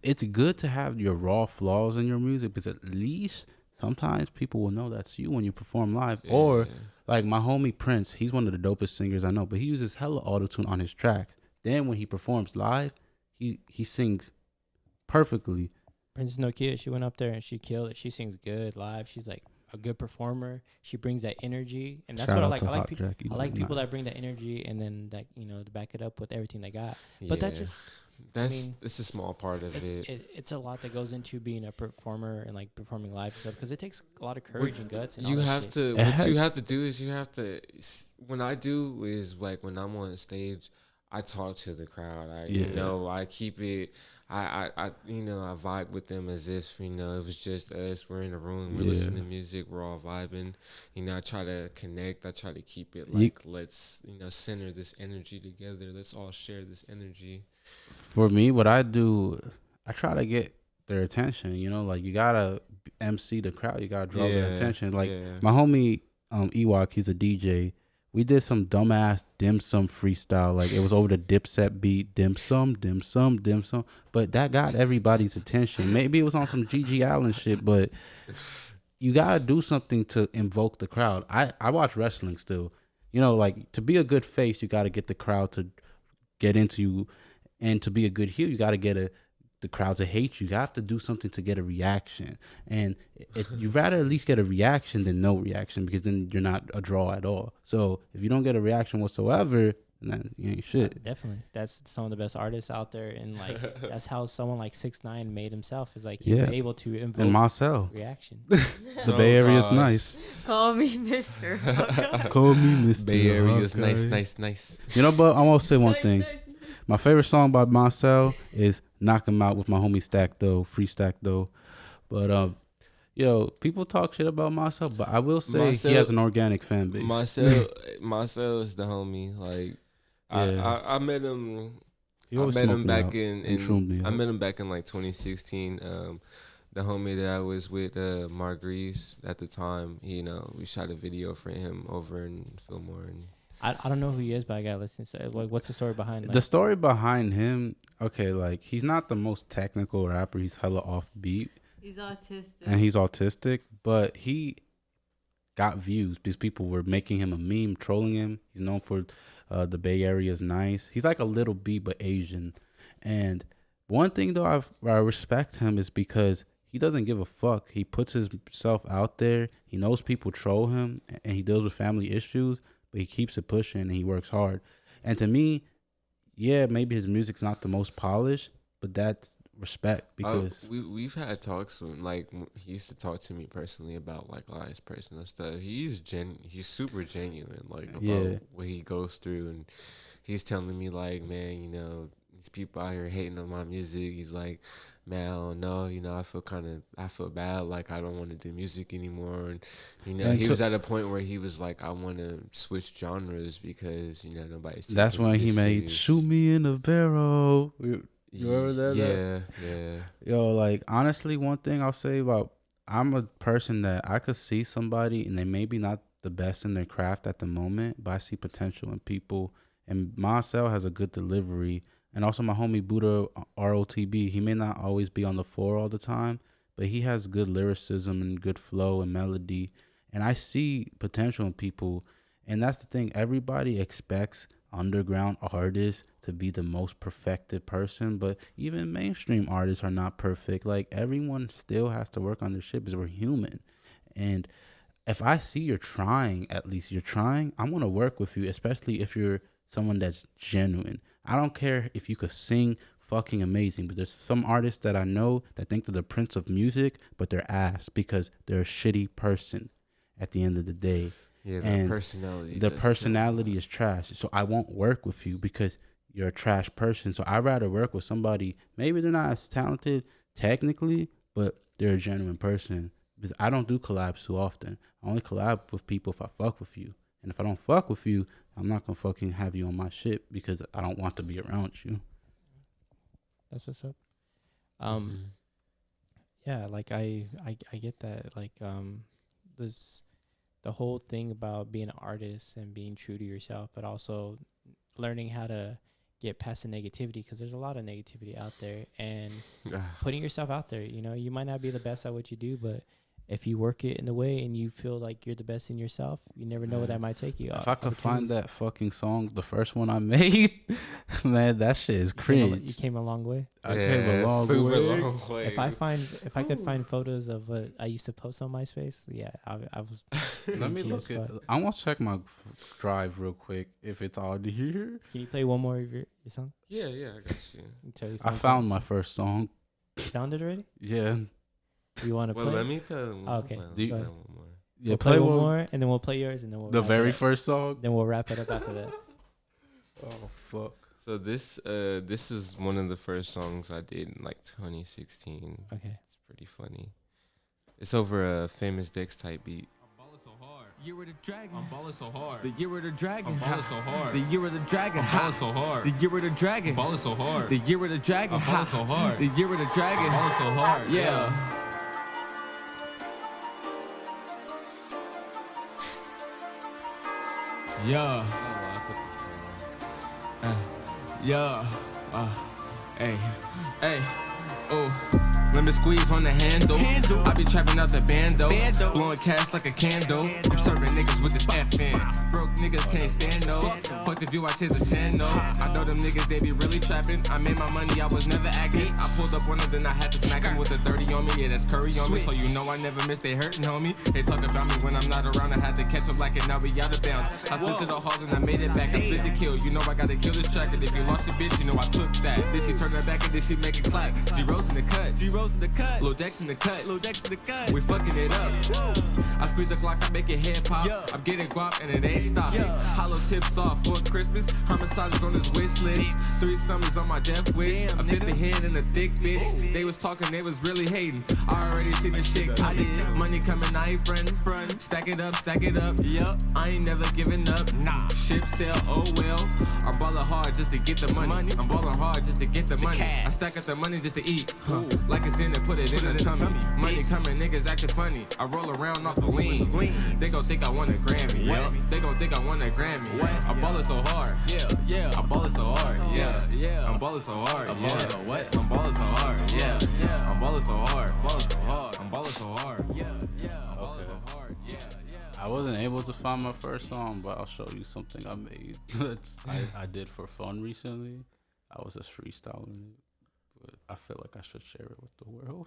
it's good to have your raw flaws in your music because at least sometimes people will know that's you when you perform live. Yeah. Or like my homie Prince, he's one of the dopest singers I know, but he uses hella autotune on his tracks. Then when he performs live, he sings perfectly. Princess Nokia, she went up there and she killed it. She sings good live. She's like a good performer. She brings that energy, and that's Shout what I out like. to I like Hot people. Jack, you I know like I'm people not- that bring that energy, and then that to back it up with everything they got. But that's Yeah. just That's mean, it's a small part of it. it's a lot that goes into being a performer and like performing live and stuff because it takes a lot of courage and guts. And all You that have shit. to. It What you have to do is when I do is like when I'm on stage, I talk to the crowd. I keep it. I vibe with them as if it was just us. We're in a room. We're listening to music. We're all vibing. I try to connect. I try to keep it like let's center this energy together. Let's all share this energy. For me, what I do, I try to get their attention. Like you gotta MC the crowd. You gotta draw their attention. Like my homie Ewok, he's a DJ. We did some dumbass dim sum freestyle. Like it was over the Dipset beat, dim sum, dim sum, dim sum. But that got everybody's attention. Maybe it was on some Gigi Allen shit, but you gotta do something to invoke the crowd. I watch wrestling still. Like to be a good face, you gotta get the crowd to get into you, and to be a good heel, you gotta get the crowd to hate you. You have to do something to get a reaction, and you'd rather at least get a reaction than no reaction, because then you're not a draw at all. So if you don't get a reaction whatsoever, then you ain't shit. Definitely, that's some of the best artists out there, and like that's how someone like 6ix9ine made himself. Is like he was able to invoke And Marcel, reaction. the Bay Area is nice. Call me Mr. Hawkeye. Call me Mr. Bay Area is Hawkeye. nice. But I'm gonna say one Nice, thing. nice, nice. My favorite song by Marcel is "Knock 'Em Out" with my homie Stack Though, Free Stack Though. But people talk shit about Marcel, but I will say he has an organic fan base. Marcel is the homie. Like I met him. He I always met him smoking back out. in He shroomed me I out. met him back in like 2016. The homie that I was with, Margrees, at the time, we shot a video for him over in Fillmore. And I don't know who he is, but I gotta listen to it. Like, what's the story behind The story behind him, okay, like he's not the most technical rapper. He's hella offbeat He's autistic. and he's autistic, but he got views because people were making him a meme, trolling him. He's known for the Bay Area is nice. He's like a little B but Asian. And one thing though I respect him is because he doesn't give a fuck. He puts himself out there. He knows people troll him and he deals with family issues, but he keeps it pushing and he works hard. And to me, yeah, maybe his music's not the most polished, but that's respect because we've had talks when, like, he used to talk to me personally about like all his personal stuff. He's super genuine, like about what he goes through, and he's telling me like, man, these people out here hating on my music. He's like, man, I don't know, I feel bad, like I don't want to do music anymore. And And he was at a point where he was like, I want to switch genres because nobody's taking that's when me he this made serious. "Shoot Me in the Barrel." You remember that? Yeah. Yo, like honestly, one thing I'll say about I'm a person that I could see somebody and they maybe not the best in their craft at the moment, but I see potential in people. And Marcel has a good delivery. And also my homie Buddha ROTB, he may not always be on the floor all the time, but he has good lyricism and good flow and melody. And I see potential in people. And that's the thing. Everybody expects underground artists to be the most perfected person, but even mainstream artists are not perfect. Like everyone still has to work on their shit because we're human. And if I see you're trying, at least you're trying, I'm going to work with you, especially if you're someone that's genuine. I don't care if you could sing fucking amazing, but there's some artists that I know that think they're the prince of music, but they're ass because they're a shitty person at the end of the day. Yeah, and personality. the does kill personality a is trash. So I won't work with you because you're a trash person. So I'd rather work with somebody, maybe they're not as talented technically, but they're a genuine person. Because I don't do collabs too often. I only collab with people if I fuck with you. And if I don't fuck with you, I'm not gonna fucking have you on my shit because I don't want to be around you. That's what's up. lot. Yeah, like I get that. Like this the whole thing about being an artist and being true to yourself, but also learning how to get past the negativity, because there's a lot of negativity out there, and putting yourself out there. You know, you might not be the best at what you do, but if you work it in a way and you feel like you're the best in yourself, you never know where that might take you. If I could find that fucking song, the first one I made, man, that shit is cringe. You came a long way. I came a long super way. long way. If I could find photos of what I used to post on MySpace, yeah, I was. Let me look at. I want to check my drive real quick if it's all here. Can you play one more of your song? Yeah, I got you. Until you I found my first song. Found it already? Yeah. You want to Well, play? let me play. Okay. Do you- Play one more. Yeah, We'll play one more, and then we'll play yours, and then we'll The wrap it very up. first song. Then we'll wrap it up after that. Oh fuck. So this is one of the first songs I did in like 2016. Okay. It's pretty funny. It's over a famous Dex type beat. I'm ballin' so hard. Year of the dragon. I'm ballin' so hard. The year of the dragon. I'm ballin' so hard. The year of the dragon. I'm ballin' so hard. The year of the dragon. I'm ballin' so hard. The year of the dragon. I'm ballin' so hard. The year of the dragon. I'm ballin' so hard. Yeah. Yeah. Yeah. Hey. Hey. Oh. Lemon squeeze on the handle. I be trapping out the bando. Blowing cash like a candle. I'm serving niggas with this FN. Broke niggas can't stand those. Fuck the view, I chase the channel. I know them niggas, they be really trapping. I made my money, I was never acting. I pulled up one of them, I had to smack him with a 30 on me. Yeah, that's curry on me. So you know I never miss, they hurting, homie. They talk about me when I'm not around. I had to catch up like it, now we out of bounds. I slid to the halls and I made it back. I split the kill, you know I gotta kill this track. And if you lost your bitch, you know I took that. Then she turned her back and then she make it clap. G-Rose in the cut. G-Rose in the cut. Lil Dex in the cut. Lil Dex in the cut. We fucking it up. I squeeze the Glock, I make it head pop. I'm getting guap and it ain't stopping. Hollow tips off for Christmas. Homicide is on this wish list. 3 summers on my death wish. I fit the hand in a thick bitch. They was talking, they was really hating. I already seen the shit coming. Money coming, I ain't front. Stack it up, stack it up. I ain't never giving up. Nah. Ship sell, oh well. I'm ballin' hard just to get the money. I'm ballin' hard just to get the money. I stack up the money just to eat. Like it's dinner, put it in the tummy. Money coming, niggas acting funny. I roll around off the lean. They gon' think I want a Grammy. They gon' think I want a Grammy. I'm ballin' so hard. I'm ballin' so hard. I'm ballin' so hard. I'm ballin' so what? I'm ballin' so hard. I'm ballin' so hard. I'm ballin' so hard. I'm ballin' so hard. I wasn't able to find my first song, but I'll show you something I made. I did for fun recently. I was just freestyling it, but I feel like I should share it with the world.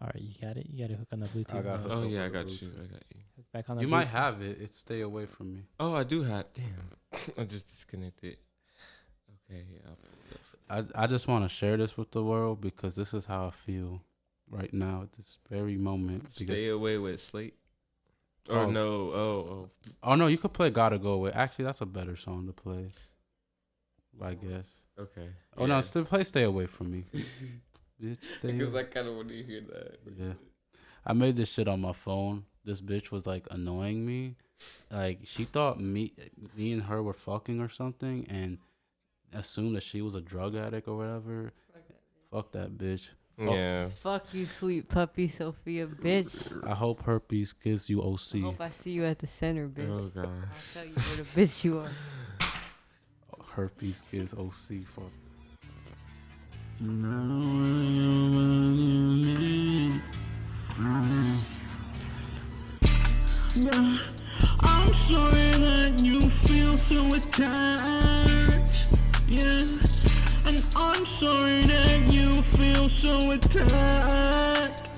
All right, you got it. You got to hook on the Bluetooth. I got Oh yeah, I got you. Hook back on the You Bluetooth. might have it. It's Stay Away From Me. Oh, I do have. Damn, I just disconnected. Okay, I just want to share this with the world because this is how I feel right now at this very moment. Stay Away with Slate. Oh. Or no, Oh no, you could play Gotta Go Away. Actually, that's a better song to play, I guess. okay. Oh no, still play Stay Away From Me. Bitch, stay Because away. I kind of want to hear that. Yeah. I made this shit on my phone. This bitch was like annoying me. Like she thought me and her were fucking or something and assumed that she was a drug addict or whatever. Fuck that bitch. Yeah. Fuck you, sweet puppy Sophia, bitch. I hope herpes gives you I OC. hope I see you at the center, bitch. Oh gosh. I'll tell you what a bitch you are. Herpes gives OC. Fuck. I'm sorry that you feel so attached. Yeah. And I'm sorry that you feel so attacked.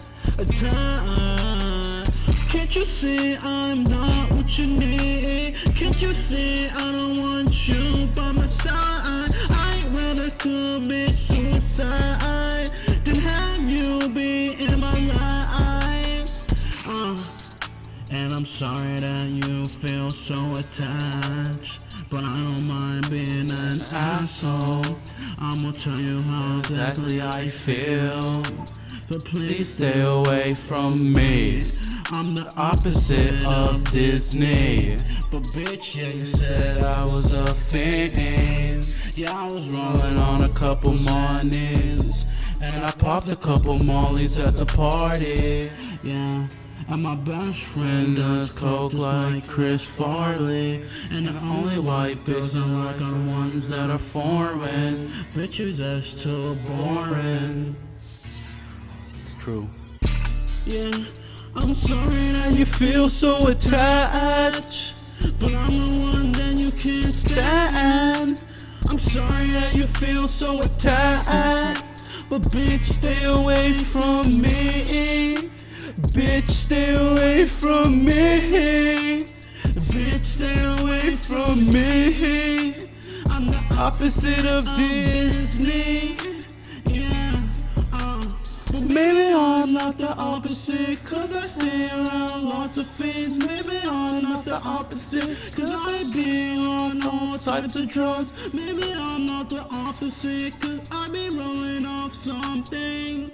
Can't you see I'm not what you need? Can't you see I don't want you by my side? I'd rather commit suicide than have you be in my life. And I'm sorry that you so attached, but I don't mind being an asshole. I'ma tell you how exactly I feel. So please stay away from me. I'm the opposite of Disney. But bitch, yeah, you said I was a fan. Yeah, I was rolling on a couple mornings, and I popped a couple mollies at the party. Yeah, and my best friend does coke like Chris Farley. And the only white bitches I like are the ones that are foreign. Bitch, you just too boring. It's true. Yeah, I'm sorry that you feel so attached, but I'm the one that you can't stand. I'm sorry that you feel so attached, but bitch, stay away from me. Bitch, stay away from me. Bitch, stay away from me. I'm the opposite of Disney. Yeah, but maybe I'm not the opposite, cause I stay around lots of fiends. Maybe I'm not the opposite, cause I be on all types of drugs. Maybe I'm not the opposite, cause I be rolling off something.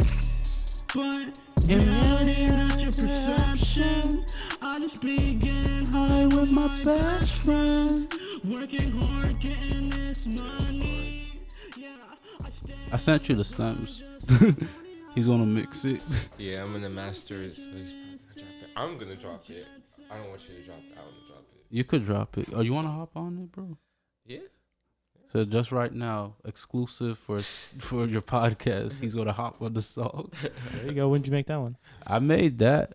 But in reality, that's your perception. I just be getting high with my best friend, working hard, getting this money. Yeah, I sent you the stems. He's gonna mix it. Yeah, I'm gonna master it. So he's probably gonna drop it. I'm gonna drop it. I don't want you to drop it. I want to drop it. You could drop it. Oh, you wanna hop on it, bro? Yeah. So just right now, exclusive for your podcast, he's gonna hop on the song. There you go. When did you make that one? I made that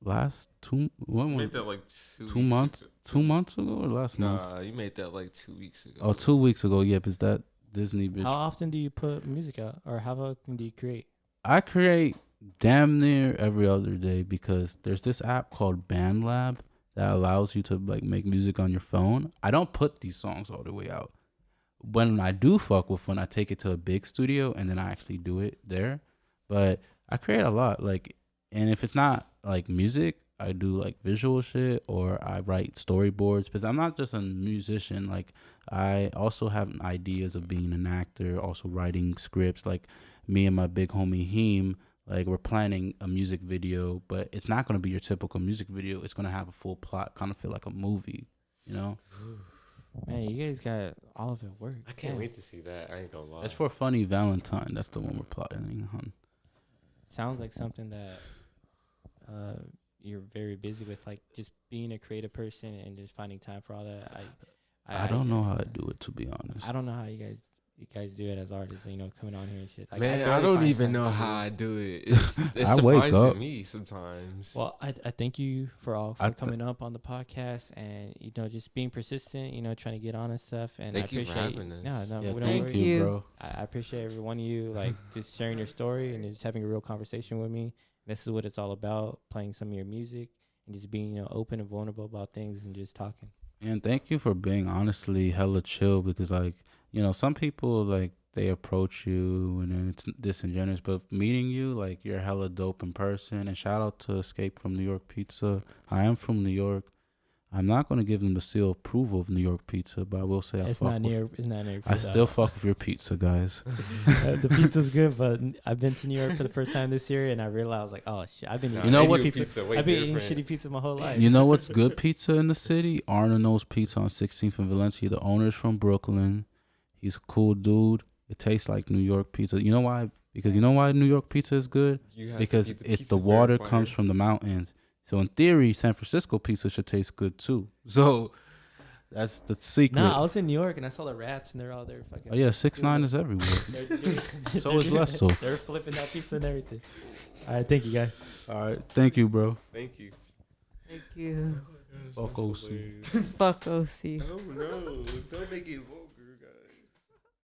last You made that like 2 months, 2 months ago or last month? Nah, you made that like 2 weeks ago. Oh, 2 weeks ago. Yep, is that Disney bitch? How often do you put music out, or how often do you create? I create damn near every other day because there's this app called BandLab that allows you to like make music on your phone. I don't put these songs all the way out. When I do fuck with one, I take it to a big studio and then I actually do it there. But I create a lot, like, and if it's not like music, I do like visual shit or I write storyboards because I'm not just a musician. Like, I also have ideas of being an actor, also writing scripts. Like, me and my big homie Heem, like, we're planning a music video, but it's not going to be your typical music video. It's going to have a full plot, kind of feel like a movie, you know? Man, you guys got all of it worked. I can't wait to see that. I ain't gonna lie. It's for Funny Valentine. That's the one we're plotting on. Sounds like something that you're very busy with, like just being a creative person and just finding time for all that. I don't know how to do it, to be honest. I don't know how you guys do it as artists, you know, coming on here and shit. Like, Man, barely I don't find even time know to do how it. I do it. It's I wake surprising up. me sometimes. Well, I thank you for coming up on the podcast and, you know, just being persistent, you know, trying to get on and stuff. And Thank I you for appreciate having us. No, Yeah, we don't thank worry. you, you. bro. I appreciate every one of you, like, just sharing your story and just having a real conversation with me. This is what it's all about, playing some of your music and just being, you know, open and vulnerable about things and just talking. And thank you for being honestly hella chill because, like, you know, some people, like, they approach you and then it's disingenuous, but meeting you, like, you're hella dope in person. And shout out to Escape from New York Pizza. I am from New York. I'm not going to give them the seal of approval of New York pizza, but I will say It's not near your I still fuck with your pizza, guys. the pizza's good, but I've been to New York for the first time this year, and I realized, I was like, oh shit, I've been Nah, eating You know shitty what? pizza. way I've been eating different. shitty pizza my whole life. You know what's good pizza in the city? Arnold's Pizza on 16th and Valencia. The owner's from Brooklyn. He's a cool dude. It tastes like New York pizza. You know why? Because you know why New York pizza is good? You have to Because eat it's pizza the water verifier. comes from the mountains. So in theory, San Francisco pizza should taste good too. So that's the secret. Nah, I was in New York and I saw the rats and they're all there fucking. Oh yeah, 6ix9ine is everywhere. So is Lesso. They're flipping that pizza and everything. All right, thank you guys. All right, thank you, bro. Thank you. Thank you. Fuck OC. Fuck OC. Oh no! Don't make it more.